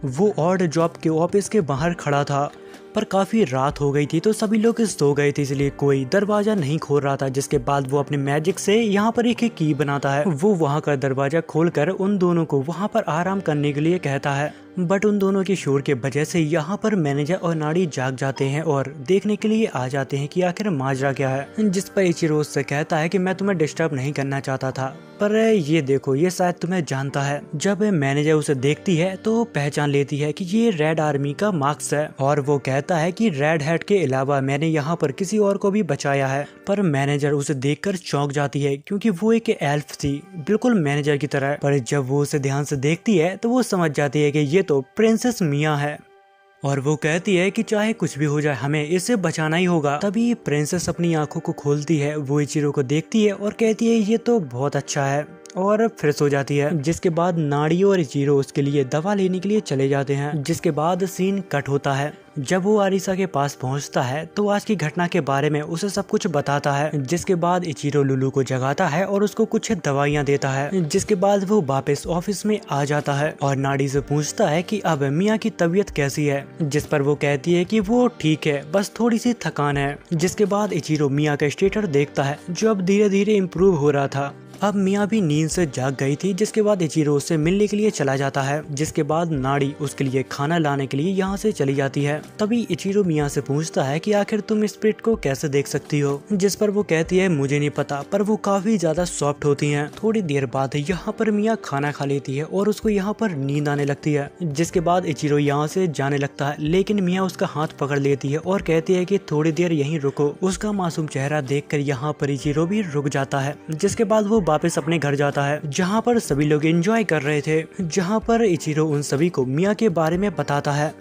वो ऑड जॉब के ऑफिस के बाहर खड़ा था, पर काफी रात हो गई थी तो सभी लोग सो गए थे, इसलिए कोई दरवाजा नहीं खोल रहा था। जिसके बाद वो अपने मैजिक से यहाँ पर एक की बनाता है। वो वहाँ का दरवाजा खोलकर उन दोनों को वहाँ पर आराम करने के लिए कहता है, बट उन दोनों के शोर के वजह से यहाँ पर मैनेजर और नाड़ी जाग जाते हैं और देखने के लिए आ जाते हैं कि आखिर माजरा क्या है। जिस पर इचिरो से कहता है कि मैं तुम्हें डिस्टर्ब नहीं करना चाहता था, पर ये देखो ये शायद तुम्हें जानता है। जब मैनेजर उसे देखती है तो पहचान लेती है कि ये रेड आर्मी का मार्क्स है और वो कहता है कि रेड हेड के अलावा मैंने यहाँ पर किसी और को भी बचाया है। पर मैनेजर उसे देखकर चौंक जाती है क्योंकि वो एक एल्फ थी, बिल्कुल मैनेजर की तरह। पर जब वो उसे ध्यान से देखती है तो वो समझ जाती है कि ये तो प्रिंसेस मिया है और वो कहती है कि चाहे कुछ भी हो जाए हमें इसे बचाना ही होगा। तभी प्रिंसेस अपनी आंखों को खोलती है, वो इचिरो को देखती है और कहती है ये तो बहुत अच्छा है और फिर सो जाती है। जिसके बाद नाड़ी और इचिरो उसके लिए दवा लेने के लिए चले जाते हैं। जिसके बाद सीन कट होता है। जब वो आरिसा के पास पहुंचता है तो आज की घटना के बारे में उसे सब कुछ बताता है। जिसके बाद इचिरो लुलू को जगाता है और उसको कुछ दवाइयां देता है। जिसके बाद वो वापस ऑफिस में आ जाता है और नाड़ी से पूछता है कि अब मिया की तबीयत कैसी है। जिस पर वो कहती है कि वो ठीक है, बस थोड़ी सी थकान है। जिसके बाद इचिरो मिया का स्टेटस देखता है जो अब धीरे धीरे इम्प्रूव हो रहा था। अब मिया भी नींद से जाग गई थी। जिसके बाद इचिरो उससे मिलने के लिए चला जाता है। जिसके बाद नाड़ी उसके लिए खाना लाने के लिए यहाँ से चली जाती है। तभी इचिरो मिया से पूछता है कि आखिर तुम स्पिरिट को कैसे देख सकती हो। जिस पर वो कहती है मुझे नहीं पता, पर वो काफी ज्यादा सॉफ्ट होती हैं। थोड़ी देर बाद यहाँ पर मिया खाना खा लेती है और उसको यहाँ पर नींद आने लगती है। जिसके बाद इचिरो यहाँ से जाने लगता है, लेकिन मिया उसका हाथ पकड़ लेती है और कहती है कि थोड़ी देर यहीं रुको। उसका मासूम चेहरा देखकर यहाँ पर इचिरो भी रुक जाता है। जिसके बाद वो वापस अपने घर जाता है जहाँ पर सभी लोग एंजॉय कर रहे थे। जहाँ पर इचिरो उन सभी को मिया के बारे में बताता है,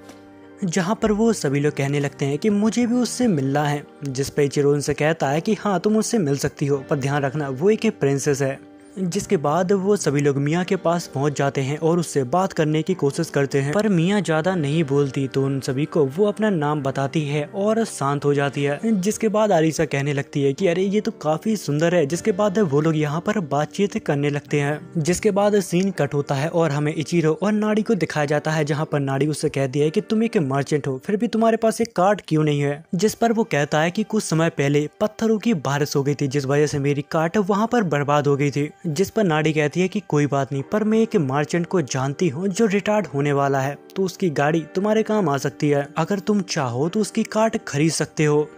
जहाँ पर वो सभी लोग कहने लगते हैं कि मुझे भी उससे मिलना है। जिस पे इचिरो उनसे कहता है कि हाँ तुम उससे मिल सकती हो, पर ध्यान रखना वो एक प्रिंसेस है। जिसके बाद वो सभी लोग मिया के पास पहुंच जाते हैं और उससे बात करने की कोशिश करते हैं, पर मिया ज्यादा नहीं बोलती तो उन सभी को वो अपना नाम बताती है और शांत हो जाती है। जिसके बाद आरिसा कहने लगती है कि अरे ये तो काफी सुंदर है। जिसके बाद वो लोग यहाँ पर बातचीत करने लगते हैं। जिसके बाद सीन कट होता है और हमें इचिरो और नाड़ी को दिखाया जाता है, जहाँ पर नाड़ी उससे कहती है कि तुम एक मर्चेंट हो, फिर भी तुम्हारे पास एक कार्ड क्यों नहीं है। जिस पर वो कहता है कि कुछ समय पहले पत्थरों की बारिश हो गई थी, जिस वजह से मेरी कार्ड वहाँ पर बर्बाद हो गई थी। जिस पर नाड़ी कहती है कि कोई बात नहीं, पर मैं एक मर्चेंट को जानती हूँ जो रिटायर्ड होने वाला है, तो उसकी गाड़ी तुम्हारे काम आ सकती है। अगर तुम चाहो तो उसकी कार्ड खरीद सकते हो।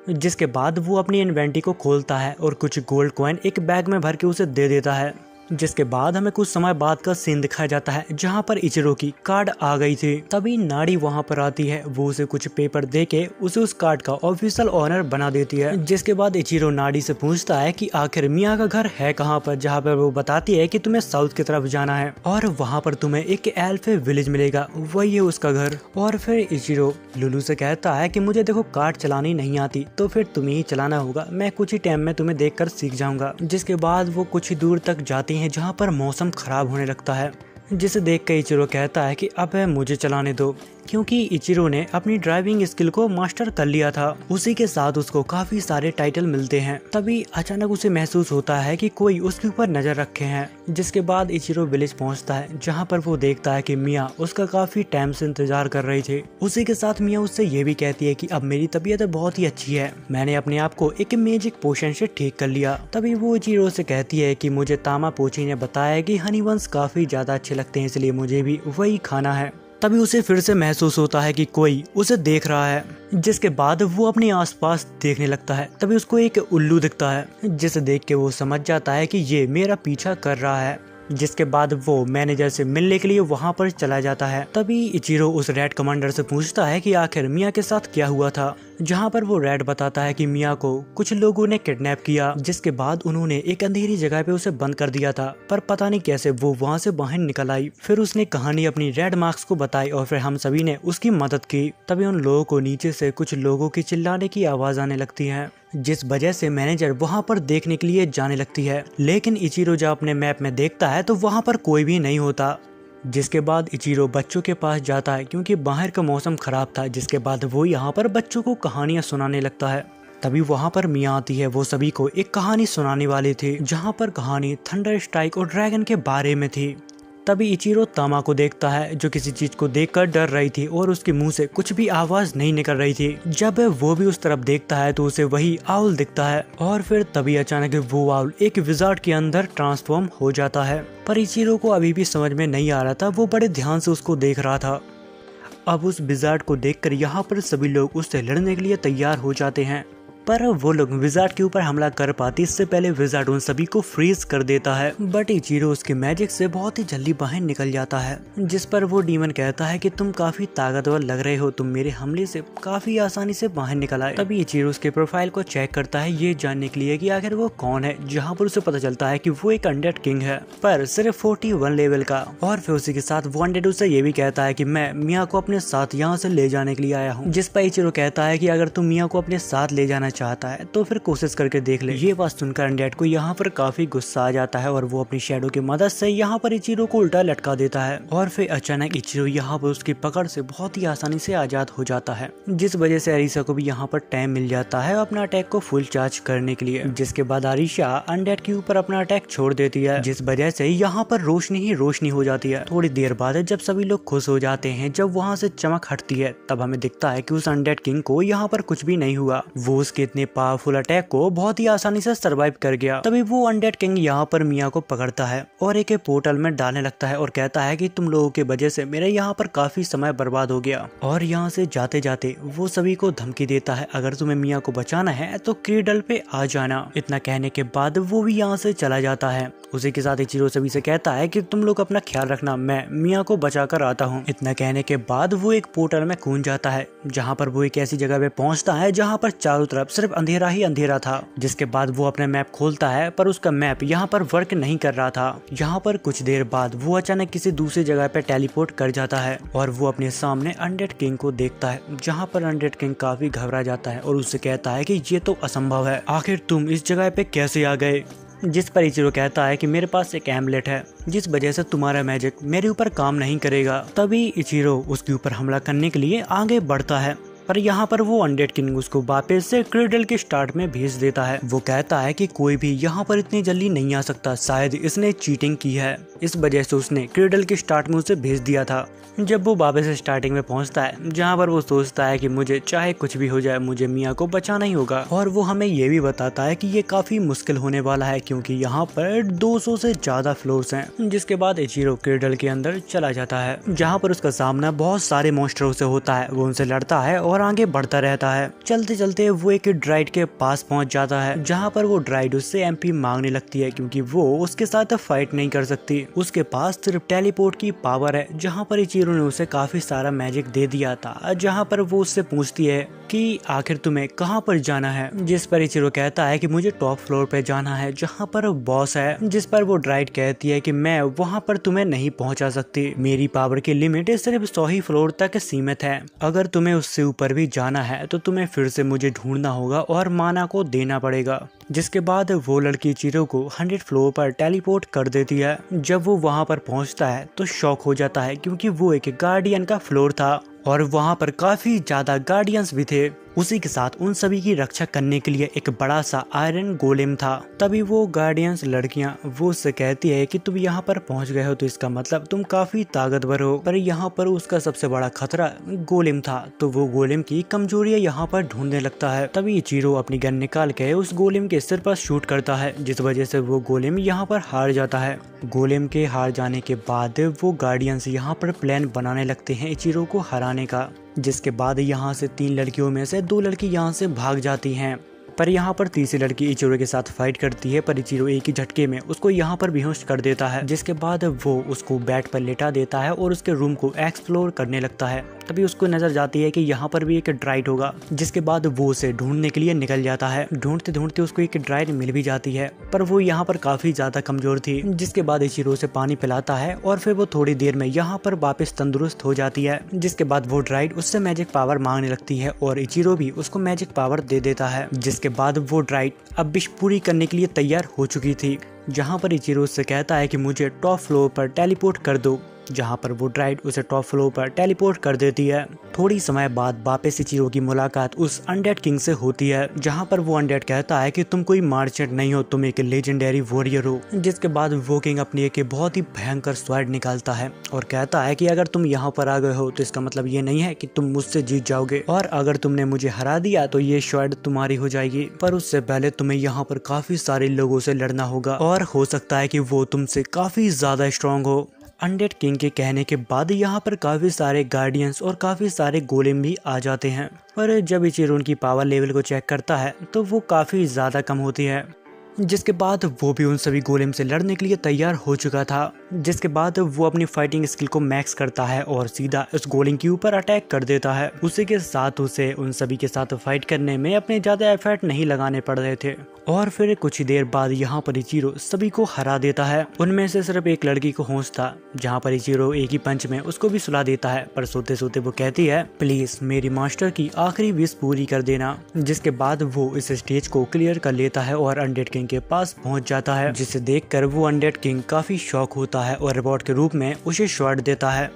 जिसके बाद वो अपनी इन्वेंटरी को खोलता है और कुछ गोल्ड कॉइन एक बैग में भर के उसे दे देता है। जिसके बाद हमें कुछ समय बाद का सीन दिखाया जाता है जहाँ पर इचिरो की कार्ड आ गई थी। तभी नाड़ी वहाँ पर आती है, वो उसे कुछ पेपर देके उसे उस कार्ड का ऑफिशियल ओनर बना देती है। जिसके बाद इचिरो नाड़ी से पूछता है कि आखिर मिया का घर है कहाँ पर, जहाँ पर वो बताती है कि तुम्हें साउथ की तरफ जाना है और वहाँ पर तुम्हें एक एल्फ विलेज मिलेगा, वही है उसका घर। और फिर इचिरो लुलू से कहता है कि मुझे देखो कार्ड चलानी नहीं आती, तो फिर तुम्हें ही चलाना होगा, मैं कुछ ही टाइम में तुम्हें देखकर सीख जाऊंगा। जिसके बाद वो कुछ ही दूर तक जाते हैं जहाँ पर मौसम खराब होने लगता है, जिसे देख कर इचिरो कहता है कि अब मुझे चलाने दो, क्योंकि इचिरो ने अपनी ड्राइविंग स्किल को मास्टर कर लिया था। उसी के साथ उसको काफी सारे टाइटल मिलते हैं। तभी अचानक उसे महसूस होता है कि कोई उसके ऊपर नजर रखे हैं। जिसके बाद इचिरो विलेज पहुंचता है जहां पर वो देखता है कि मिया उसका काफी टाइम से इंतजार कर रही थी। उसी के साथ मिया उससे ये भी कहती है कि अब मेरी तबीयत बहुत ही अच्छी है, मैंने अपने आप को एक मैजिक पोशन से ठीक कर लिया। तभी वो इचिरो से कहती है कि मुझे तामा पोची ने बताया कि हनी बंस काफी ज्यादा अच्छे लगते हैं, इसलिए मुझे भी वही खाना है। तभी उसे फिर से महसूस होता है कि कोई उसे देख रहा है। जिसके बाद वो अपने आसपास देखने लगता है। तभी उसको एक उल्लू दिखता है, जिसे देख के वो समझ जाता है कि ये मेरा पीछा कर रहा है। जिसके बाद वो मैनेजर से मिलने के लिए वहां पर चला जाता है। तभी इचिरो उस रेड कमांडर से पूछता है कि आखिर मिया के साथ क्या हुआ था, जहां पर वो रेड बताता है कि मिया को कुछ लोगों ने किडनैप किया, जिसके बाद उन्होंने एक अंधेरी जगह पे उसे बंद कर दिया था, पर पता नहीं कैसे वो वहां से बाहर निकल आई। फिर उसने कहानी अपनी रेड मार्क्स को बताई और फिर हम सभी ने उसकी मदद की। तभी उन लोगों को नीचे से कुछ लोगों की चिल्लाने की आवाज आने लगती है, जिस वजह से मैनेजर वहां पर देखने के लिए जाने लगती है। लेकिन इचिरो जब अपने मैप में देखता है तो वहां पर कोई भी नहीं होता। जिसके बाद इचिरो बच्चों के पास जाता है क्योंकि बाहर का मौसम खराब था। जिसके बाद वो यहाँ पर बच्चों को कहानियां सुनाने लगता है। तभी वहाँ पर मिया आती है, वो सभी को एक कहानी सुनाने वाली थी, जहाँ पर कहानी थंडर स्ट्राइक और ड्रैगन के बारे में थी। तभी इचिरो तामा को देखता है, जो किसी चीज को देखकर डर रही थी और उसके मुंह से कुछ भी आवाज नहीं निकल रही थी। जब वो भी उस तरफ देखता है तो उसे वही आउल दिखता है और फिर तभी अचानक वो आउल एक विजार्ड के अंदर ट्रांसफॉर्म हो जाता है। पर इचिरो को अभी भी समझ में नहीं आ रहा था, वो बड़े ध्यान से उसको देख रहा था। अब उस विजार्ड को देखकर यहाँ पर सभी लोग उससे लड़ने के लिए तैयार हो जाते हैं, पर वो लोग विजार्ड के ऊपर हमला कर पाते इससे पहले विजार्ड उन सभी को फ्रीज कर देता है। बट इचिरो उसके मैजिक से बहुत ही जल्दी बाहर निकल जाता है, जिस पर वो डीमन कहता है कि तुम काफी ताकतवर लग रहे हो, तुम मेरे हमले से काफी आसानी से बाहर निकल आए। तभी इचिरो उसके प्रोफाइल को चेक करता है ये जानने के लिए कि आखिर वो कौन है, जहाँ पर उसे पता चलता है कि वो एक अनडेड किंग है, पर सिर्फ 41 लेवल का। और फिर उसी के साथ वो अनडेड उसे ये भी कहता है कि मैं मिया को अपने साथ यहाँ से ले जाने के लिए आया हूँ। जिस पर इचिरो कहता है कि अगर तुम मिया को अपने साथ ले जाना चाहता है तो फिर कोशिश करके देख ले। ये बात सुनकर अनडेड को यहाँ पर काफी गुस्सा आ जाता है और वो अपनी शैडो की मदद से यहाँ पर इचिरो को उल्टा लटका देता है। और फिर अचानक इचिरो यहाँ पर उसकी पकड़ से बहुत ही आसानी से आजाद हो जाता है, जिस वजह से अरीसा को भी यहाँ पर टाइम मिल जाता है अपना अटैक को फुल चार्ज करने के लिए। जिसके बाद अरीसा अनडेड के ऊपर अपना अटैक छोड़ देती है, जिस वजह से यहाँ पर रोशनी ही रोशनी हो जाती है। थोड़ी देर बाद जब सभी लोग खुश हो जाते हैं, जब वहाँ से चमक हटती है, तब हमें दिखता है कि उस अनडेड किंग को यहाँ पर कुछ भी नहीं हुआ। वो उसके इतने पावरफुल अटैक को बहुत ही आसानी से सरवाइव कर गया। तभी वो अनडेड किंग यहाँ पर मिया को पकड़ता है और एक पोर्टल में डालने लगता है और कहता है कि तुम लोगों की वजह से मेरे यहाँ पर काफी समय बर्बाद हो गया। और यहाँ से जाते जाते वो सभी को धमकी देता है, अगर तुम्हें मिया को बचाना है तो क्रीडल पे आ जाना। इतना कहने के बाद वो भी यहाँ से चला जाता है। उसी के साथ इचिरो सभी से कहता है कि तुम लोग अपना ख्याल रखना, मैं मिया को बचा कर आता हूँ। इतना कहने के बाद वो एक पोर्टल में कूद जाता है, जहाँ पर वो एक ऐसी जगह पे पहुँचता है जहाँ पर चारों तरफ सिर्फ अंधेरा ही अंधेरा था। जिसके बाद वो अपना मैप खोलता है, पर उसका मैप यहाँ पर वर्क नहीं कर रहा था। यहाँ पर कुछ देर बाद वो अचानक किसी दूसरी जगह पे टेलीपोर्ट कर जाता है और वो अपने सामने अनडेड किंग को देखता है, जहाँ पर अनडेड किंग काफी घबरा जाता है और उससे कहता है कि ये तो असंभव है, आखिर तुम इस जगह पे कैसे आ गए। जिस पर इचिरो कहता है कि मेरे पास एक एम्बलेट है, जिस वजह से तुम्हारा मैजिक मेरे ऊपर काम नहीं करेगा। तभी इचिरो उसके ऊपर हमला करने के लिए आगे बढ़ता है, पर यहाँ पर वो अनडेड किंग उसको वापस से क्रीडल के स्टार्ट में भेज देता है। वो कहता है कि कोई भी यहाँ पर इतनी जल्दी नहीं आ सकता, शायद इसने चीटिंग की है, इस वजह से उसने क्रीडल के स्टार्ट में उसे भेज दिया था। जब वो वापस से स्टार्टिंग में पहुंचता है, जहाँ पर वो सोचता है कि मुझे चाहे कुछ भी हो जाए, मुझे मिया को बचाना ही होगा। और वो हमें ये भी बताता है कि ये काफी मुश्किल होने वाला है, क्योंकि यहाँ पर 200 से ज्यादा फ्लोर्स हैं। जिसके बाद इचिरो क्रीडल के अंदर चला जाता है, जहाँ पर उसका सामना बहुत सारे मॉन्स्टरों से होता है। वो उनसे लड़ता है और और आगे बढ़ता रहता है। चलते चलते वो एक ड्राइड के पास पहुंच जाता है, जहां पर वो ड्राइड उससे एमपी मांगने लगती है क्योंकि वो उसके साथ फाइट नहीं कर सकती। उसके पास सिर्फ टेलीपोर्ट की पावर है, जहां पर इचिरो ने उसे काफी सारा मैजिक दे दिया था। जहां पर वो उससे पूछती है कि आखिर तुम्हें कहां पर जाना है, जिस पर इचिरो कहता है कि मुझे टॉप फ्लोर पे जाना है जहां पर बॉस है, जिस पर वो ड्राइड कहती है कि मैं वहां पर तुम्हें नहीं पहुंचा सकती, मेरी पावर की लिमिट सिर्फ 100 ही फ्लोर तक सीमित है, अगर तुम्हें उससे ऊपर भी जाना है तो तुम्हें फिर से मुझे ढूंढना होगा और माना को देना पड़ेगा। जिसके बाद वो लड़की इचिरो को 100 फ्लोर पर टेलीपोर्ट कर देती है। जब वो वहां पर पहुंचता है तो शॉक हो जाता है क्योंकि वो एक गार्डियन का फ्लोर था और वहां पर काफी ज्यादा गार्डियंस भी थे। उसी के साथ उन सभी की रक्षा करने के लिए एक बड़ा सा आयरन गोलेम था। तभी वो गार्डियंस लड़कियां वो उससे कहती है कि तुम यहाँ पर पहुंच गए हो तो इसका मतलब तुम काफी ताकतवर हो, पर यहाँ पर उसका सबसे बड़ा खतरा गोलेम था। तो वो गोलेम की कमजोरियां यहाँ पर ढूंढने लगता है। तभी इचिरो अपनी गन निकाल के उस गोलेम के सिर पर शूट करता है, जिस वजह से वो गोलेम यहाँ पर हार जाता है। गोलेम के हार जाने के बाद वो गार्डियंस यहाँ पर प्लान बनाने लगते हैं इचिरो को हराने का। जिसके बाद यहाँ से 3 लड़कियों में से 2 लड़की यहाँ से भाग जाती हैं, पर यहाँ पर तीसरी लड़की इचिरो के साथ फाइट करती है, पर इचिरो एक ही झटके में उसको यहाँ पर बेहोश कर देता है। जिसके बाद वो उसको बेड पर लेटा देता है और उसके रूम को एक्सप्लोर करने लगता है। तभी उसको नजर जाती है कि यहाँ पर भी एक ड्राइड होगा। जिसके बाद वो उसे ढूंढने के लिए निकल जाता है। ढूंढते ढूंढते उसको एक ड्राइड मिल भी जाती है, पर वो यहाँ पर काफी ज्यादा कमजोर थी। जिसके बाद इचिरो से पानी पिलाता है और फिर वो थोड़ी देर में यहाँ पर वापस तंदुरुस्त हो जाती है। जिसके बाद वो ड्राइड उससे मैजिक पावर मांगने लगती है और इचिरो भी उसको मैजिक पावर दे देता है। जिसके बाद वो ड्राइड अब विश पूरी करने के लिए तैयार हो चुकी थी, जहां पर इचिरो उससे कहता है कि मुझे टॉप फ्लोर पर टेलीपोर्ट कर दो, जहां पर वो ड्राइड उसे टॉप फ्लोर पर टेलीपोर्ट कर देती है। थोड़ी समय बाद वापस इचिरो की मुलाकात उस अनडेड किंग से होती है, जहां पर वो अनडेड कहता है कि तुम कोई मर्चेंट नहीं हो, तुम एक लेजेंडरी वॉरियर हो। जिसके बाद वो किंग अपनी एक बहुत ही भयंकर स्वॉर्ड निकालता है और कहता है कि अगर तुम यहाँ पर आ गए हो तो इसका मतलब ये नहीं है कि तुम मुझसे जीत जाओगे, और अगर तुमने मुझे हरा दिया तो ये स्वॉर्ड तुम्हारी हो जाएगी, पर उससे पहले तुम्हें यहाँ पर काफी सारे लोगों से लड़ना होगा और हो सकता है कि वो तुमसे काफी ज्यादा स्ट्रॉन्ग हो। अनडेड किंग के कहने के बाद यहाँ पर काफी सारे गार्डियंस और काफी सारे गोलेम भी आ जाते हैं, पर जब इचिरो उनकी पावर लेवल को चेक करता है तो वो काफी ज्यादा कम होती है। जिसके बाद वो भी उन सभी गोलेम से लड़ने के लिए तैयार हो चुका था। जिसके बाद वो अपनी फाइटिंग स्किल को मैक्स करता है और सीधा उस गोलेम के ऊपर अटैक कर देता है। उसी के साथ उसे उन सभी के साथ फाइट करने में अपने ज्यादा एफर्ट नहीं लगाने पड़ रहे थे। और फिर कुछ ही देर बाद यहाँ पर इचिरो सभी को हरा देता है। उनमें से सिर्फ एक लड़की को होश था, जहाँ पर इचिरो एक ही पंच में उसको भी सुला देता है, पर सोते सोते वो कहती है प्लीज मेरी मास्टर की आखिरी विश पूरी कर देना। जिसके बाद वो इस स्टेज को क्लियर कर लेता है और अनडेड किंग के पास पहुंच जाता है, जिसे देखकर वो अनडेड किंग काफी शॉक होता है और रिवॉर्ड के रूप में उसे स्वॉर्ड देता है।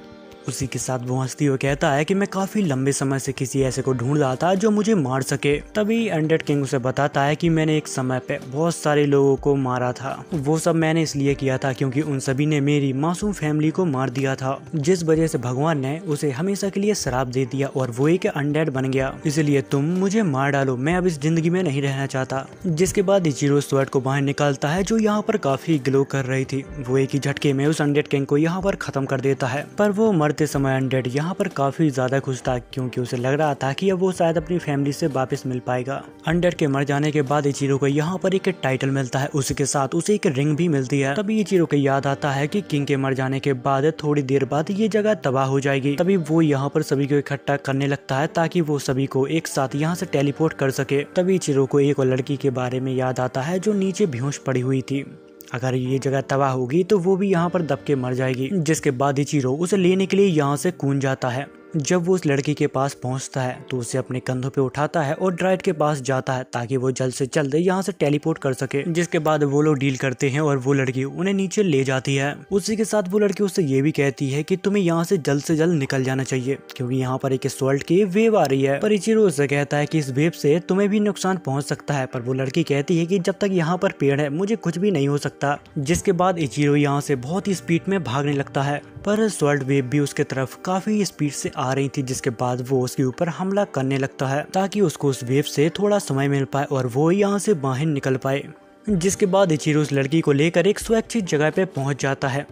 उसी के साथ वो हंसती हुई कहता है कि मैं काफी लंबे समय से किसी ऐसे को ढूंढ रहा था जो मुझे मार सके। तभी अनडेड किंग उसे बताता है कि मैंने एक समय पे बहुत सारे लोगों को मारा था, वो सब मैंने इसलिए किया था क्योंकि उन सभी ने मेरी मासूम फैमिली को मार दिया था, जिस वजह से भगवान ने उसे हमेशा के लिए श्राप दे दिया और वो एक अनडेड बन गया, इसलिए तुम मुझे मार डालो, मैं अब इस जिंदगी में नहीं रहना चाहता। जिसके बाद इचिरो स्वॉर्ड को बाहर निकालता है जो यहाँ पर काफी ग्लो कर रही थी। वो एक ही झटके में उस अनडेड किंग को यहाँ पर खत्म कर देता है, पर वो मरते समय अनडेड यहाँ पर काफी ज्यादा खुश था क्योंकि उसे लग रहा था कि अब वो शायद अपनी फैमिली से वापस मिल पाएगा। अनडेड के मर जाने के बाद इचिरो को यहाँ पर एक टाइटल मिलता है, उसी के साथ उसे एक रिंग भी मिलती है। तभी इचिरो को याद आता है कि किंग के मर जाने के बाद थोड़ी देर बाद ये जगह तबाह हो जाएगी। तभी वो यहाँ पर सभी को इकट्ठा करने लगता है ताकि वो सभी को एक साथ यहाँ से टेलीपोर्ट कर सके। तभी इचिरो को एक और लड़की के बारे में याद आता है जो नीचे बेहोश पड़ी हुई थी, अगर ये जगह तबाह होगी तो वो भी यहाँ पर दब के मर जाएगी। जिसके बाद इचिरो उसे लेने के लिए यहाँ से कूद जाता है। जब वो उस लड़की के पास पहुंचता है तो उसे अपने कंधों पे उठाता है और ड्राइड के पास जाता है ताकि वो जल्द से जल्द यहाँ से टेलीपोर्ट कर सके। जिसके बाद वो लोग डील करते हैं और वो लड़की उन्हें नीचे ले जाती है। उसी के साथ वो लड़की उससे ये भी कहती है कि तुम्हें यहाँ से जल्द निकल जाना चाहिए क्योंकि यहाँ पर एक सॉल्ट की वेव आ रही है। पर इचिरो उससे कहता है कि इस वेव से तुम्हें भी नुकसान पहुंच सकता है, पर वो लड़की कहती है कि जब तक यहाँ पर पेड़ है मुझे कुछ भी नहीं हो सकता। जिसके बाद इचिरो यहाँ से बहुत ही स्पीड में भागने लगता है, पर सॉल्ट वेव भी उसके तरफ काफी स्पीड से आ रही थी। जिसके बाद वो उसके ऊपर हमला करने लगता है ताकि उसको उस वेव से थोड़ा समय मिल पाए और वो यहाँ से बाहर निकल पाए। जिसके बाद इचिरो उस लड़की को लेकर एक सुरक्षित जगह पे पहुंच जाता है,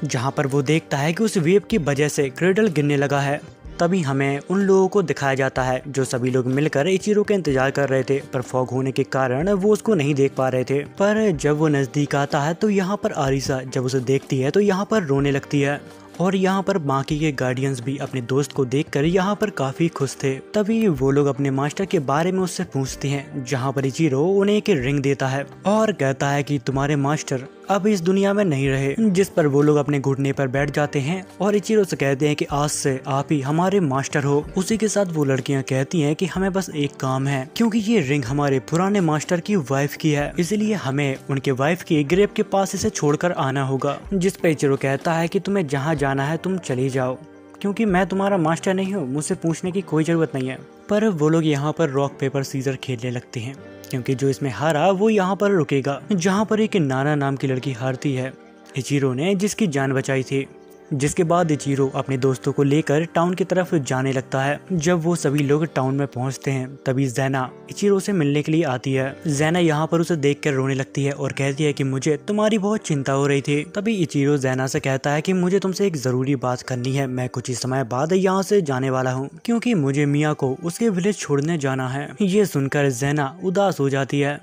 जहाँ पर वो देखता है कि उस वेव की वजह से क्रेडल गिरने लगा है। तभी हमें उन लोगों को दिखाया जाता है जो सभी लोग मिलकर इचिरो का इंतजार कर रहे थे, पर फॉग होने के कारण वो उसको नहीं देख पा रहे थे। पर जब वो नजदीक आता है तो यहाँ पर आरिसा जब उसे देखती है तो यहाँ पर रोने लगती है और यहाँ पर बाकी के गार्डियंस भी अपने दोस्त को देखकर यहाँ पर काफी खुश थे। तभी वो लोग अपने मास्टर के बारे में उससे पूछते हैं, जहाँ पर इचिरो उन्हें एक रिंग देता है और कहता है कि तुम्हारे मास्टर अब इस दुनिया में नहीं रहे। जिस पर वो लोग अपने घुटने पर बैठ जाते हैं और इचिरो से कहते हैं कि आज से आप ही हमारे मास्टर हो। उसी के साथ वो लड़कियां कहती हैं कि हमें बस एक काम है, क्योंकि ये रिंग हमारे पुराने मास्टर की वाइफ की है, इसलिए हमें उनके वाइफ की ग्रेव के पास इसे छोड़कर आना होगा। जिस पर इचिरो कहता है कि तुम्हें जहाँ जाना है तुम चली जाओ, क्योंकि मैं तुम्हारा मास्टर नहीं हूँ, मुझसे पूछने की कोई जरूरत नहीं है। पर वो लोग यहाँ पर रॉक पेपर सीजर खेलने लगते हैं, क्योंकि जो इसमें हारा वो यहाँ पर रुकेगा। जहाँ पर एक नाना नाम की लड़की हारती है इचिरो ने, जिसकी जान बचाई थी। जिसके बाद इचिरो अपने दोस्तों को लेकर टाउन की तरफ जाने लगता है। जब वो सभी लोग टाउन में पहुंचते हैं तभी ज़ैना इचिरो से मिलने के लिए आती है। ज़ैना यहाँ पर उसे देखकर रोने लगती है और कहती है कि मुझे तुम्हारी बहुत चिंता हो रही थी। तभी इचिरो ज़ैना से कहता है कि मुझे तुमसे एक जरूरी बात करनी है, मैं कुछ ही समय बाद यहाँ से जाने वाला हूँ, क्योंकि मुझे मिया को उसके विलेज छोड़ने जाना है। ये सुनकर ज़ैना उदास हो जाती है,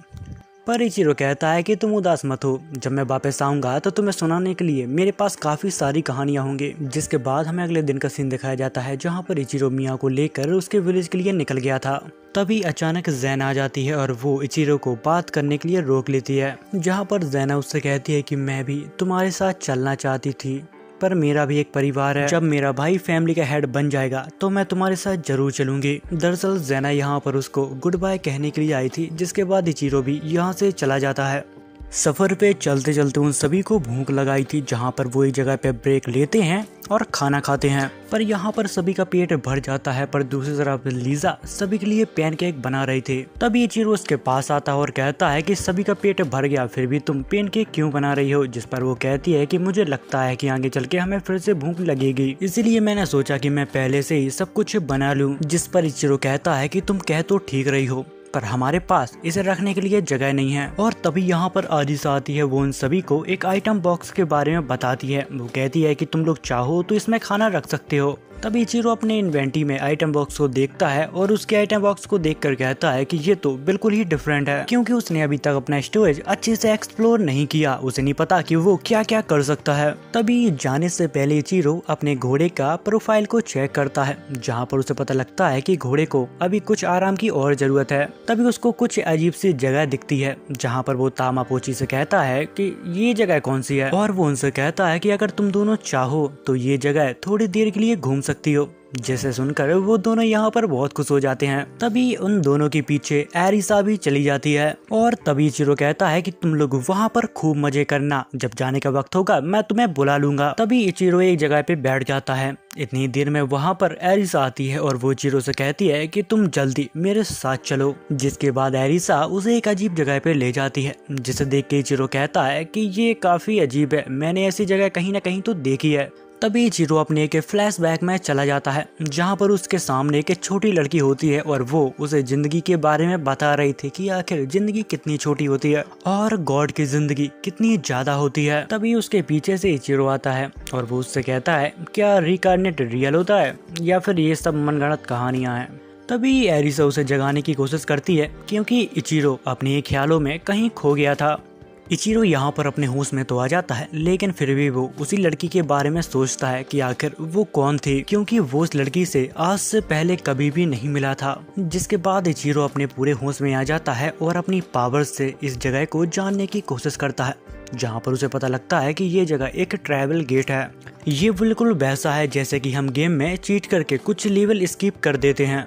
पर इचिरो कहता है कि तुम उदास मत हो, जब मैं वापस आऊंगा तो तुम्हें सुनाने के लिए मेरे पास काफी सारी कहानियां होंगी। जिसके बाद हमें अगले दिन का सीन दिखाया जाता है, जहां पर इचिरो मिया को लेकर उसके विलेज के लिए निकल गया था। तभी अचानक ज़ैना आ जाती है और वो इचिरो को बात करने के लिए रोक लेती है, जहां पर ज़ैना उससे कहती है कि मैं भी तुम्हारे साथ चलना चाहती थी, पर मेरा भी एक परिवार है, जब मेरा भाई फैमिली का हेड बन जाएगा तो मैं तुम्हारे साथ जरूर चलूंगी। दरअसल ज़ैना यहाँ पर उसको गुड बाय कहने के लिए आई थी। जिसके बाद इचिरो भी यहाँ से चला जाता है। सफर पे चलते चलते उन सभी को भूख लगाई थी, जहाँ पर वो एक जगह पे ब्रेक लेते हैं और खाना खाते हैं। पर यहाँ पर सभी का पेट भर जाता है, पर दूसरी तरफ लीजा सभी के लिए पैनकेक बना रही थी। तभी इचिरो उसके पास आता है और कहता है कि सभी का पेट भर गया, फिर भी तुम पैनकेक क्यों बना रही हो। जिस पर वो कहती है कि मुझे लगता है कि आगे चल के हमें फिर से भूख लगेगी, इसीलिए मैंने सोचा कि मैं पहले से ही सब कुछ बना लूं। जिस पर इचिरो कहता है कि तुम कह तो ठीक रही हो, पर हमारे पास इसे रखने के लिए जगह नहीं है। और तभी यहाँ पर आरिसा आती है। वो उन सभी को एक आइटम बॉक्स के बारे में बताती है। वो कहती है कि तुम लोग चाहो तो इसमें खाना रख सकते हो। तभी इचिरो अपने इन्वेंटरी में आइटम बॉक्स को देखता है और उसके आइटम बॉक्स को देखकर कहता है कि ये तो बिल्कुल ही डिफरेंट है, क्योंकि उसने अभी तक अपना स्टोरेज अच्छे से एक्सप्लोर नहीं किया। उसे नहीं पता कि वो क्या क्या कर सकता है। तभी जाने से पहले इचिरो अपने घोड़े का प्रोफाइल को चेक करता है, जहाँ पर उसे पता लगता है कि घोड़े को अभी कुछ आराम की और जरूरत है। तभी उसको कुछ अजीब सी जगह दिखती है, जहाँ पर वो तामापोची से कहता है कि ये जगह कौन सी है, और वो उनसे कहता है कि अगर तुम दोनों चाहो तो ये जगह थोड़ी देर के लिए घूम सकती हो। जैसे सुनकर वो दोनों यहाँ पर बहुत खुश हो जाते हैं। तभी उन दोनों के पीछे एरिसा भी चली जाती है और तभी इचिरो कहता है कि तुम लोग वहाँ पर खूब मजे करना, जब जाने का वक्त होगा मैं तुम्हें बुला लूंगा। तभी इचिरो एक जगह पे बैठ जाता है। इतनी देर में वहाँ पर एरिसा आती है और वो इचिरो से कहती है कि तुम जल्दी मेरे साथ चलो। जिसके बाद एरिसा उसे एक अजीब जगह पे ले जाती है, जिसे देख के इचिरो कहता है कि ये काफी अजीब है, मैंने ऐसी जगह कहीं ना कहीं तो देखी है। तभी इचिरो अपने एक फ्लैशबैक में चला जाता है, जहाँ पर उसके सामने एक छोटी लड़की होती है और वो उसे जिंदगी के बारे में बता रही थी कि आखिर जिंदगी कितनी छोटी होती है और गॉड की जिंदगी कितनी ज्यादा होती है। तभी उसके पीछे से इचिरो आता है और वो उससे कहता है क्या रिकार्नेट रियल होता है या फिर ये सब मनगढ़ंत कहानियां हैं। तभी एरिसा उसे जगाने की कोशिश करती है, क्योंकि इचिरो अपने ख्यालों में कहीं खो गया था। इचिरो यहाँ पर अपने होश में तो आ जाता है, लेकिन फिर भी वो उसी लड़की के बारे में सोचता है कि आखिर वो कौन थी, क्योंकि वो उस लड़की से आज से पहले कभी भी नहीं मिला था। जिसके बाद इचिरो अपने पूरे होश में आ जाता है और अपनी पावर से इस जगह को जानने की कोशिश करता है, जहाँ पर उसे पता लगता है कि ये जगह एक ट्रैवल गेट है। ये बिल्कुल वैसा है जैसे कि हम गेम में चीट करके कुछ लेवल स्किप कर देते हैं।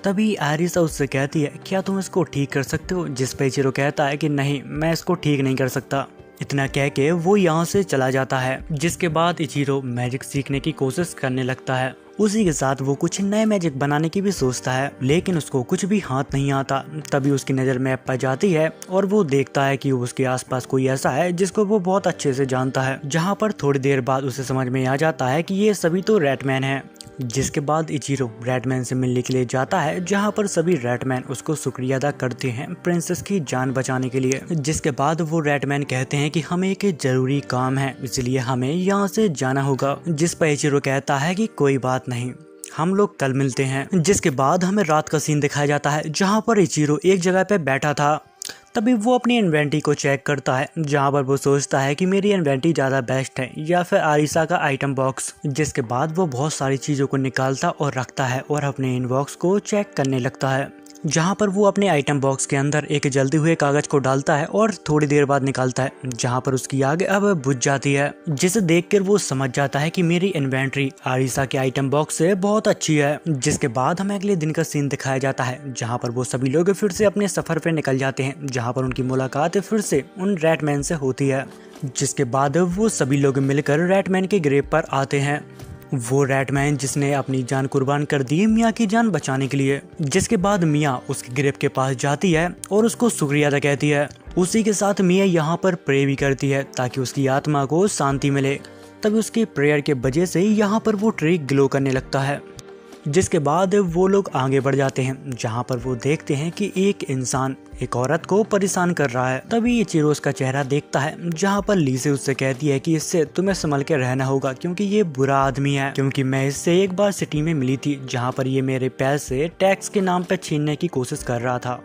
तभी एरिसा उससे कहती है क्या तुम इसको ठीक कर सकते हो। जिस पे इचिरो कहता है कि नहीं, मैं इसको ठीक नहीं कर सकता। इतना कह के वो यहाँ से चला जाता है। जिसके बाद इचिरो मैजिक सीखने की कोशिश करने लगता है। उसी के साथ वो कुछ नए मैजिक बनाने की भी सोचता है, लेकिन उसको कुछ भी हाथ नहीं आता। तभी उसकी नज़र मैप पर जाती है और वो देखता है कि उसके आसपास कोई ऐसा है जिसको वो बहुत अच्छे से जानता है, जहाँ पर थोड़ी देर बाद उसे समझ में आ जाता है कि ये सभी तो रैटमैन है। जिसके बाद इचिरो रैटमैन से मिलने के लिए जाता है, जहाँ पर सभी रैटमैन उसको शुक्रिया अदा करते हैं प्रिंसेस की जान बचाने के लिए। जिसके बाद वो रैटमैन कहते हैं कि हमें एक जरूरी काम है, इसलिए हमें यहाँ से जाना होगा। जिस पर इचिरो कहता है कि कोई बात नहीं, हम लोग कल मिलते हैं। जिसके बाद हमें रात का सीन दिखाया जाता है जहाँ पर इचिरो एक जगह पे बैठा था। तभी वो अपनी इन्वेंटरी को चेक करता है जहाँ पर वो सोचता है कि मेरी इन्वेंटरी ज़्यादा बेस्ट है या फिर आरिसा का आइटम बॉक्स। जिसके बाद वो बहुत सारी चीज़ों को निकालता और रखता है और अपने इनबॉक्स को चेक करने लगता है, जहाँ पर वो अपने आइटम बॉक्स के अंदर एक जलते हुए कागज को डालता है और थोड़ी देर बाद निकालता है, जहाँ पर उसकी आग अब बुझ जाती है। जिसे देखकर वो समझ जाता है कि मेरी इन्वेंटरी आरिसा के आइटम बॉक्स से बहुत अच्छी है। जिसके बाद हमें अगले दिन का सीन दिखाया जाता है जहाँ पर वो सभी लोग फिर से अपने सफर पे निकल जाते हैं, जहाँ पर उनकी मुलाकात फिर से उन रैटमैन से होती है। जिसके बाद वो सभी लोग मिलकर रैटमैन के ग्रेव पर आते हैं। वो रैटमैन जिसने अपनी जान कुर्बान कर दी मिया की जान बचाने के लिए। जिसके बाद मिया उसके ग्रेव के पास जाती है और उसको शुक्रिया अदा कहती है। उसी के साथ मिया यहाँ पर प्रे भी करती है ताकि उसकी आत्मा को शांति मिले। तभी उसके प्रेयर के वजह से यहाँ पर वो ट्री ग्लो करने लगता है। जिसके बाद वो लोग आगे बढ़ जाते हैं जहाँ पर वो देखते हैं कि एक इंसान एक औरत को परेशान कर रहा है। तभी इचिरो उसका चेहरा देखता है जहाँ पर लीसे उससे कहती है कि इससे तुम्हें संभल के रहना होगा क्योंकि ये बुरा आदमी है। क्योंकि मैं इससे एक बार सिटी में मिली थी जहाँ पर ये मेरे पैसे टैक्स के नाम पे छीनने की कोशिश कर रहा था।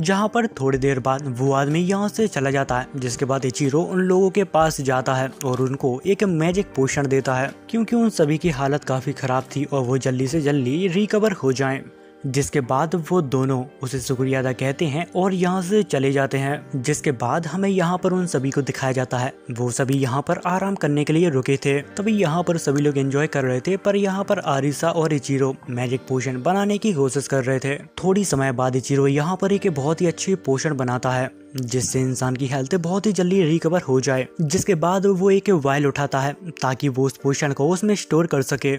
जहाँ पर थोड़ी देर बाद वो आदमी यहाँ से चला जाता है। जिसके बाद इचिरो उन लोगों के पास जाता है और उनको एक मैजिक पोशन देता है क्योंकि उन सभी की हालत काफी खराब थी और वो जल्दी से जल्दी रिकवर हो जाएं। जिसके बाद वो दोनों उसे शुक्रिया अदा कहते हैं और यहाँ से चले जाते हैं। जिसके बाद हमें यहाँ पर उन सभी को दिखाया जाता है वो सभी यहाँ पर आराम करने के लिए रुके थे। तभी यहाँ पर सभी लोग एंजॉय कर रहे थे, पर यहाँ पर आरिसा और इचिरो मैजिक पोशन बनाने की कोशिश कर रहे थे। थोड़ी समय बाद इचिरो यहाँ पर एक बहुत ही अच्छी पोशन बनाता है जिससे इंसान की हेल्थ बहुत ही जल्दी रिकवर हो जाए। जिसके बाद वो एक वायल उठाता है ताकि वो उस पोशन को उसमें स्टोर कर सके।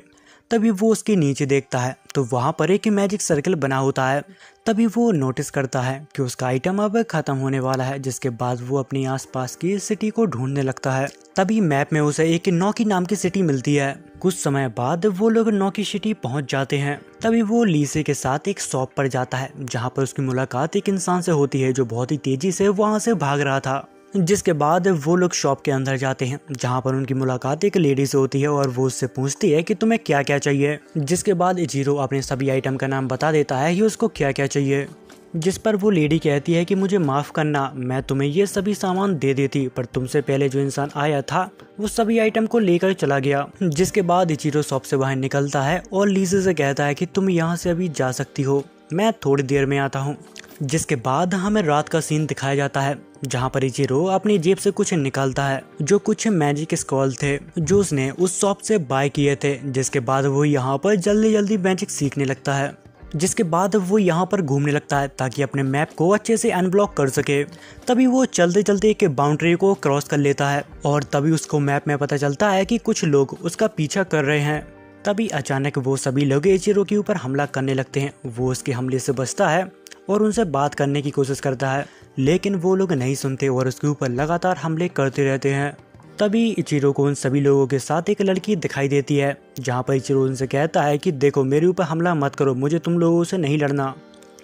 तभी वो उसके नीचे देखता है तो वहाँ पर एक मैजिक सर्कल बना होता है। तभी वो नोटिस करता है कि उसका आइटम अब खत्म होने वाला है। जिसके बाद वो अपनी आसपास की सिटी को ढूंढने लगता है। तभी मैप में उसे एक नौकी नाम की सिटी मिलती है। कुछ समय बाद वो लोग नौकी सिटी पहुंच जाते हैं। तभी वो लीसे के साथ एक शॉप पर जाता है जहाँ पर उसकी मुलाकात एक इंसान से होती है जो बहुत ही तेजी से वहाँ से भाग रहा था। जिसके बाद वो लोग शॉप के अंदर जाते हैं जहाँ पर उनकी मुलाकात एक लेडी से होती है और वो उससे पूछती है कि तुम्हें क्या क्या चाहिए। जिसके बाद इचिरो अपने सभी आइटम का नाम बता देता है कि उसको क्या क्या चाहिए। जिस पर वो लेडी कहती है कि मुझे माफ़ करना, मैं तुम्हें ये सभी सामान दे देती पर तुमसे पहले जो इंसान आया था वो सभी आइटम को लेकर चला गया। जिसके बाद इचिरो शॉप से बाहर निकलता है और लीसे से कहता है कि तुम यहाँ से अभी जा सकती हो, मैं थोड़ी देर में आता हूँ। जिसके बाद हमें रात का सीन दिखाया जाता है जहाँ पर इचिरो अपनी जेब से कुछ निकालता है जो कुछ मैजिक स्क्रॉल थे जो उसने उस शॉप से बाय किए थे। जिसके बाद वो यहाँ पर जल्दी जल्दी मैजिक सीखने लगता है। जिसके बाद वो यहाँ पर घूमने लगता है ताकि अपने मैप को अच्छे से अनब्लॉक कर सके। तभी वो चलते चलते एक बाउंड्री को क्रॉस कर लेता है और तभी उसको मैप में पता चलता है कि कुछ लोग उसका पीछा कर रहे हैं। तभी अचानक वो सभी लोग इचिरो के ऊपर हमला करने लगते हैं। वो उसके हमले से बचता है और उनसे बात करने की कोशिश करता है, लेकिन वो लोग नहीं सुनते और उसके ऊपर लगातार हमले करते रहते हैं। तभी इचिरो को उन सभी लोगों के साथ एक लड़की दिखाई देती है जहाँ पर इचिरो उनसे कहता है कि देखो मेरे ऊपर हमला मत करो, मुझे तुम लोगों से नहीं लड़ना।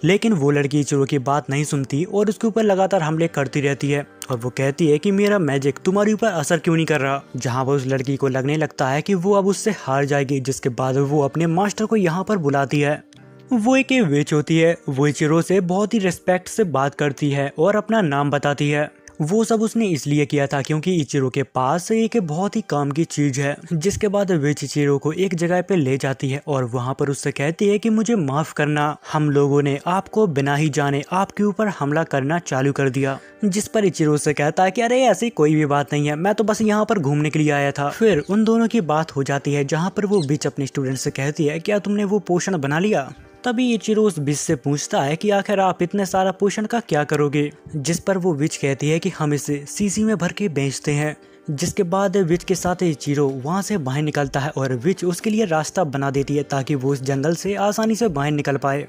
लेकिन वो लड़की इचिरो की बात नहीं सुनती और उसके ऊपर लगातार हमले करती रहती है और वो कहती है कि मेरा मैजिक तुम्हारे ऊपर असर क्यों नहीं कर रहा। जहाँ पर उस लड़की को लगने लगता है कि वो अब उससे हार जाएगी। जिसके बाद वो अपने मास्टर को यहाँ पर बुलाती है। वो एक विच होती है। वो इचिरो से बहुत ही रिस्पेक्ट से बात करती है और अपना नाम बताती है। वो सब उसने इसलिए किया था क्योंकि इचिरो के पास एक बहुत ही काम की चीज है। जिसके बाद विच इचिरो को एक जगह पे ले जाती है और वहाँ पर उससे कहती है कि मुझे माफ करना, हम लोगों ने आपको बिना ही जाने आपके ऊपर हमला करना चालू कर दिया। जिस पर इचिरो से कहता है कि अरे ऐसी कोई भी बात नहीं है, मैं तो बस यहाँ पर घूमने के लिए आया था। फिर उन दोनों की बात हो जाती है जहाँ पर वो विच अपने स्टूडेंट से कहती है क्या तुमने वो पोशन बना लिया। तभी इचिरो उस विच से पूछता है कि आखिर आप इतने सारा पोशन का क्या करोगे। जिस पर वो विच कहती है कि हम इसे सीसी में भर के बेचते हैं। जिसके बाद विच के साथ इचिरो वहाँ से बाहर निकलता है और विच उसके लिए रास्ता बना देती है ताकि वो उस जंगल से आसानी से बाहर निकल पाए।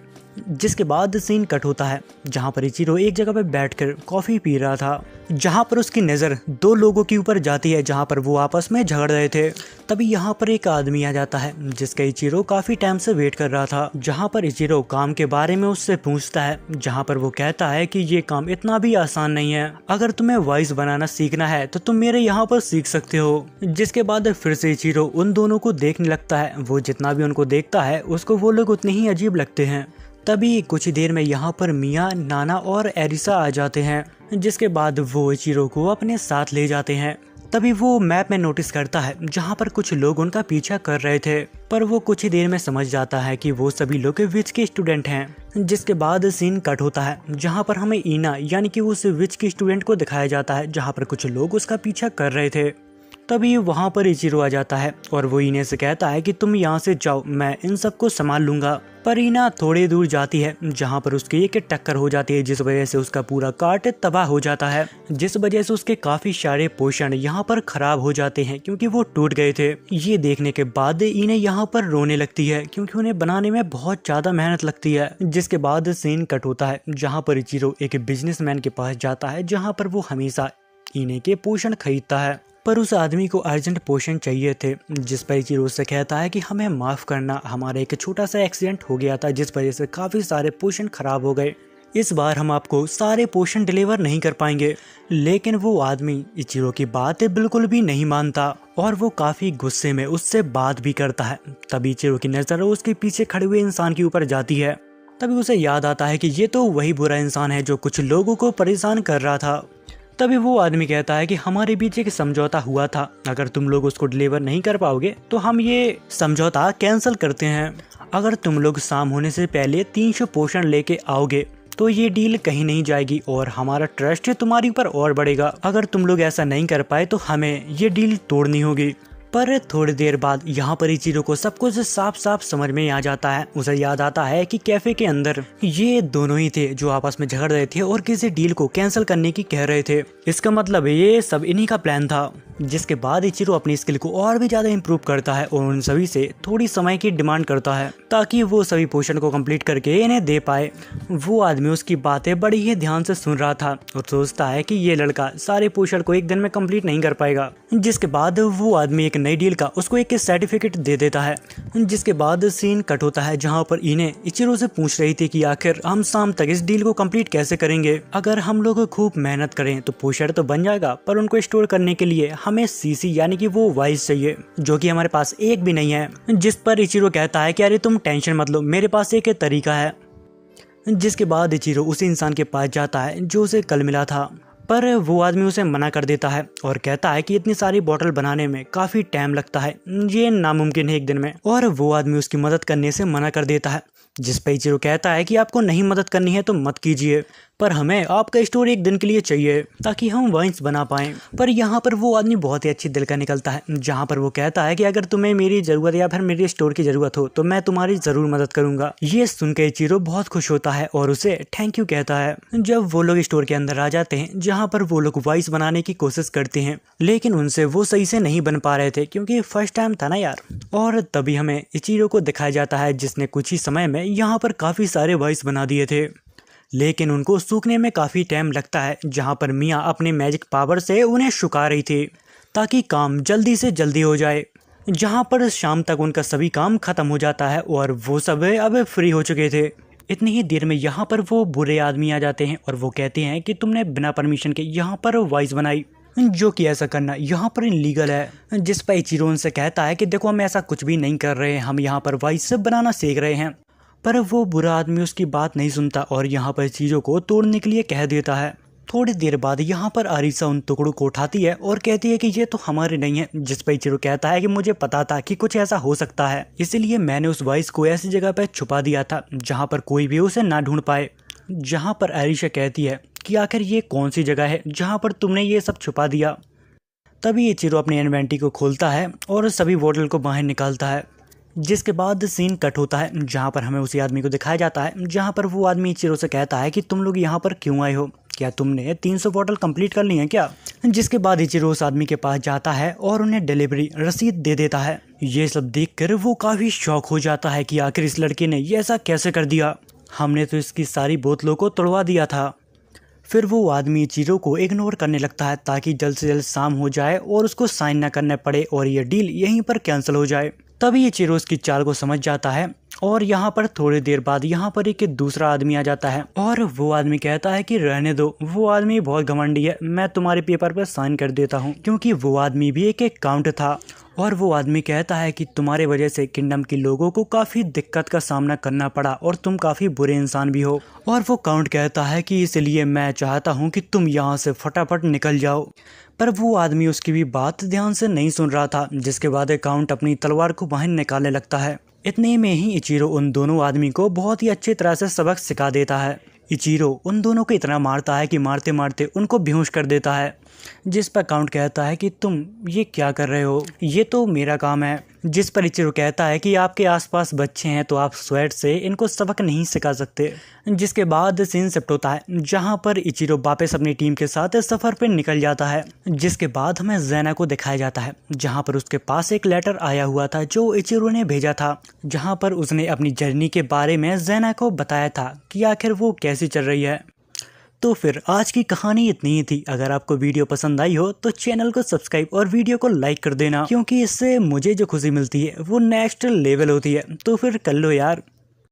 जिसके बाद सीन कट होता है जहाँ पर इचिरो एक जगह पे बैठकर कॉफी पी रहा था, जहाँ पर उसकी नज़र दो लोगों के ऊपर जाती है जहाँ पर वो आपस में झगड़ रहे थे। तभी यहाँ पर एक आदमी आ जाता है जिसका इचिरो काफी टाइम से वेट कर रहा था, जहाँ पर इचिरो काम के बारे में उससे पूछता है, जहाँ पर वो कहता है कि ये काम इतना भी आसान नहीं है, अगर तुम्हें वॉइस बनाना सीखना है तो तुम मेरे यहाँ पर सीख सकते हो। जिसके बाद फिर से इचिरो उन दोनों को देखने लगता है, वो जितना भी उनको देखता है उसको वो लोग उतने ही अजीब लगते हैं। तभी कुछ देर में यहाँ पर मिया, नाना और एरिसा आ जाते हैं, जिसके बाद वो इचिरो को अपने साथ ले जाते हैं। तभी वो मैप में नोटिस करता है जहाँ पर कुछ लोग उनका पीछा कर रहे थे, पर वो कुछ ही देर में समझ जाता है कि वो सभी लोग विच के स्टूडेंट हैं। जिसके बाद सीन कट होता है जहाँ पर हमें ईना यानी कि उस विच के स्टूडेंट को दिखाया जाता है जहाँ पर कुछ लोग उसका पीछा कर रहे थे। तभी वहाँ पर इचिरो आ जाता है और वो ईने से कहता है कि तुम यहाँ से जाओ, मैं इन सबको संभाल लूंगा। पर ईना थोड़ी दूर जाती है जहाँ पर उसकी एक टक्कर हो जाती है, जिस वजह से उसका पूरा कार्ट तबाह हो जाता है, जिस वजह से उसके काफी सारे पोषण यहाँ पर खराब हो जाते हैं क्योंकि वो टूट गए थे। ये देखने के बाद ईने यहाँ पर रोने लगती है क्योंकि उन्हें बनाने में बहुत ज्यादा मेहनत लगती है। जिसके बाद सीन कट होता है जहाँ पर इचिरो एक बिजनेसमैन के पास जाता है जहाँ पर वो हमेशा ईने के पोषण खरीदता है, पर उस आदमी को अर्जेंट पोषण चाहिए थे। जिस पर इचिरो से कहता है कि हमें माफ करना, हमारा एक छोटा सा एक्सीडेंट हो गया था जिस वजह से काफी सारे पोषण खराब हो गए, इस बार हम आपको सारे पोषण डिलीवर नहीं कर पाएंगे। लेकिन वो आदमी इचिरो की बात बिल्कुल भी नहीं मानता और वो काफी गुस्से में उससे बात भी करता है। तभी इचिरो की नजर उसके पीछे खड़े हुए इंसान के ऊपर जाती है। तभी उसे याद आता है कि ये तो वही बुरा इंसान है जो कुछ लोगों को परेशान कर रहा था। तभी वो आदमी कहता है कि हमारे बीच एक समझौता हुआ था, अगर तुम लोग उसको डिलीवर नहीं कर पाओगे तो हम ये समझौता कैंसिल करते हैं। अगर तुम लोग शाम होने से पहले 300 पोषण लेके आओगे तो ये डील कहीं नहीं जाएगी और हमारा ट्रस्ट तुम्हारे ऊपर और बढ़ेगा। अगर तुम लोग ऐसा नहीं कर पाए तो हमें ये डील तोड़नी होगी। पर थोड़ी देर बाद यहाँ पर इचिरो को सब कुछ साफ साफ समझ में आ जाता है। उसे याद आता है कि कैफे के अंदर ये दोनों ही थे जो आपस में झगड़ रहे थे और किसी डील को कैंसिल करने की कह रहे थे। इसका मतलब ये सब इन्हीं का प्लान था। जिसके बाद इचिरो अपनी स्किल को और भी ज्यादा इम्प्रूव करता है और उन सभी से थोड़ी समय की डिमांड करता है ताकि वो सभी पोषण को कंप्लीट करके इन्हें दे पाए। वो आदमी उसकी बातें बड़ी ही ध्यान से सुन रहा था और सोचता है कि ये लड़का सारे पोषण को एक दिन में कंप्लीट नहीं कर पाएगा। जिसके बाद वो आदमी एक नई डील का उसको एक सर्टिफिकेट दे देता है। जिसके बाद सीन कट होता है जहाँ पर इन्हें इचिरो से पूछ रही थी कि आखिर हम शाम तक इस डील को कंप्लीट कैसे करेंगे। अगर हम लोग खूब मेहनत करें तो पोषण तो बन जाएगा, पर उनको स्टोर करने के लिए हमें सीसी यानी कि वो वाइस चाहिए जो कि हमारे पास एक भी नहीं है। जिस पर इचिरो कहता है कि अरे तुम टेंशन मत लो, मेरे पास एक तरीका है। जिसके बाद इचिरो उसी इंसान के पास जाता है जो उसे कल मिला था, पर वो आदमी उसे मना कर देता है और कहता है कि इतनी सारी बोतल बनाने में काफी टाइम लगता है, ये नामुमकिन है एक दिन में। और वो आदमी उसकी मदद करने से मना कर देता है। जिस पे इचिरो कहता है कि आपको नहीं मदद करनी है तो मत कीजिए, पर हमें आपका स्टोर एक दिन के लिए चाहिए ताकि हम वाइन्स बना पाएं। पर यहाँ पर वो आदमी बहुत ही अच्छी दिल का निकलता है, जहाँ पर वो कहता है कि अगर तुम्हें मेरी जरूरत या फिर मेरे स्टोर की जरूरत हो तो मैं तुम्हारी जरूर मदद करूंगा। ये सुनकर इचिरो बहुत खुश होता है और उसे थैंक यू कहता है। जब वो लोग स्टोर के अंदर आ जाते हैं जहाँ पर वो लोग वाइस बनाने की कोशिश करते हैं, लेकिन उनसे वो सही से नहीं बन पा रहे थे क्योंकि फर्स्ट टाइम था ना यार। और तभी हमें इचिरो को दिखाया जाता है जिसने कुछ ही समय में यहाँ पर काफी सारे वाइस बना दिए थे, लेकिन उनको सूखने में काफी टाइम लगता है। जहां पर मिया अपने मैजिक पावर से उन्हें सुखा रही थी ताकि काम जल्दी से जल्दी हो जाए। जहां पर शाम तक उनका सभी काम खत्म हो जाता है और वो सब अब फ्री हो चुके थे। इतनी ही देर में यहाँ पर वो बुरे आदमी आ जाते हैं और वो कहते हैं कि तुमने बिना परमिशन के यहाँ पर वाइस बनाई, जो कि ऐसा करना यहाँ पर इनलीगल है। जिस पर इचिरो उनसे कहता है कि देखो हम ऐसा कुछ भी नहीं कर रहे हैं, हम यहाँ पर वाइस बनाना सीख रहे हैं। पर वो बुरा आदमी उसकी बात नहीं सुनता और यहाँ पर चीज़ों को तोड़ने के लिए कह देता है। थोड़ी देर बाद यहाँ पर आरिसा उन टुकड़ों को उठाती है और कहती है कि ये तो हमारे नहीं है। जिस पर इचिरो कहता है कि मुझे पता था कि कुछ ऐसा हो सकता है, इसीलिए मैंने उस वाइस को ऐसी जगह पर छुपा दिया था जहाँ पर कोई भी उसे ना ढूंढ पाए। जहाँ पर आरिसा कहती है कि आखिर ये कौन सी जगह है जहाँ पर तुमने ये सब छुपा दिया। तभी इचिरो अपनी इन्वेंटरी को खोलता है और सभी बोतल को बाहर निकालता है। जिसके बाद सीन कट होता है जहाँ पर हमें उसी आदमी को दिखाया जाता है, जहाँ पर वो आदमी इचिरो से कहता है कि तुम लोग यहाँ पर क्यों आए हो, क्या तुमने 300 बोतल कंप्लीट कर ली है क्या। जिसके बाद इचिरो उस आदमी के पास जाता है और उन्हें डिलीवरी रसीद दे देता है। ये सब देखकर वो काफी शॉक हो जाता है कि आखिर इस लड़के ने ये ऐसा कैसे कर दिया। हमने तो इसकी सारी बोतलों को तोड़वा दिया था। फिर वो आदमी इचिरो को इग्नोर करने लगता है ताकि जल्द से जल्द शाम हो जाए और उसको साइन न करना पड़े और ये डील यहीं पर कैंसिल हो जाए। तभी इचिरो उसकी चाल को समझ जाता है और यहाँ पर थोड़ी देर बाद यहाँ पर एक दूसरा आदमी आ जाता है और वो आदमी कहता है कि रहने दो, वो आदमी बहुत घमंडी है, मैं तुम्हारे पेपर पर साइन कर देता हूँ। क्योंकि वो आदमी भी एक काउंट था और वो आदमी कहता है कि तुम्हारे वजह से किंगडम के लोगों को काफ़ी दिक्कत का सामना करना पड़ा और तुम काफ़ी बुरे इंसान भी हो। और वो काउंट कहता है कि इसलिए मैं चाहता हूँ कि तुम यहाँ से फटाफट निकल जाओ। पर वो आदमी उसकी भी बात ध्यान से नहीं सुन रहा था, जिसके बाद काउंट अपनी तलवार को बाहर निकालने लगता है। इतने में ही इचिरो उन दोनों आदमी को बहुत ही अच्छी तरह से सबक सिखा देता है। इचिरो उन दोनों को इतना मारता है कि मारते मारते उनको बेहोश कर देता है, जिस पर काउंट कहता है कि तुम ये क्या कर रहे हो, ये तो मेरा काम है। जिस पर इचिरो कहता है कि आपके आसपास बच्चे हैं तो आप स्वेट से इनको सबक नहीं सिखा सकते। जिसके बाद सीन शिफ्ट होता है जहां पर इचिरो वापस अपनी टीम के साथ सफर पर निकल जाता है। जिसके बाद हमें ज़ेना को दिखाया जाता है जहां पर उसके पास एक लेटर आया हुआ था जो इचिरो ने भेजा था, जहां पर उसने अपनी जर्नी के बारे में ज़ेना को बताया था कि आखिर वो कैसी चल रही है। तो फिर आज की कहानी इतनी ही थी। अगर आपको वीडियो पसंद आई हो तो चैनल को सब्सक्राइब और वीडियो को लाइक कर देना, क्योंकि इससे मुझे जो खुशी मिलती है वो नेक्स्ट लेवल होती है। तो फिर कर लो यार।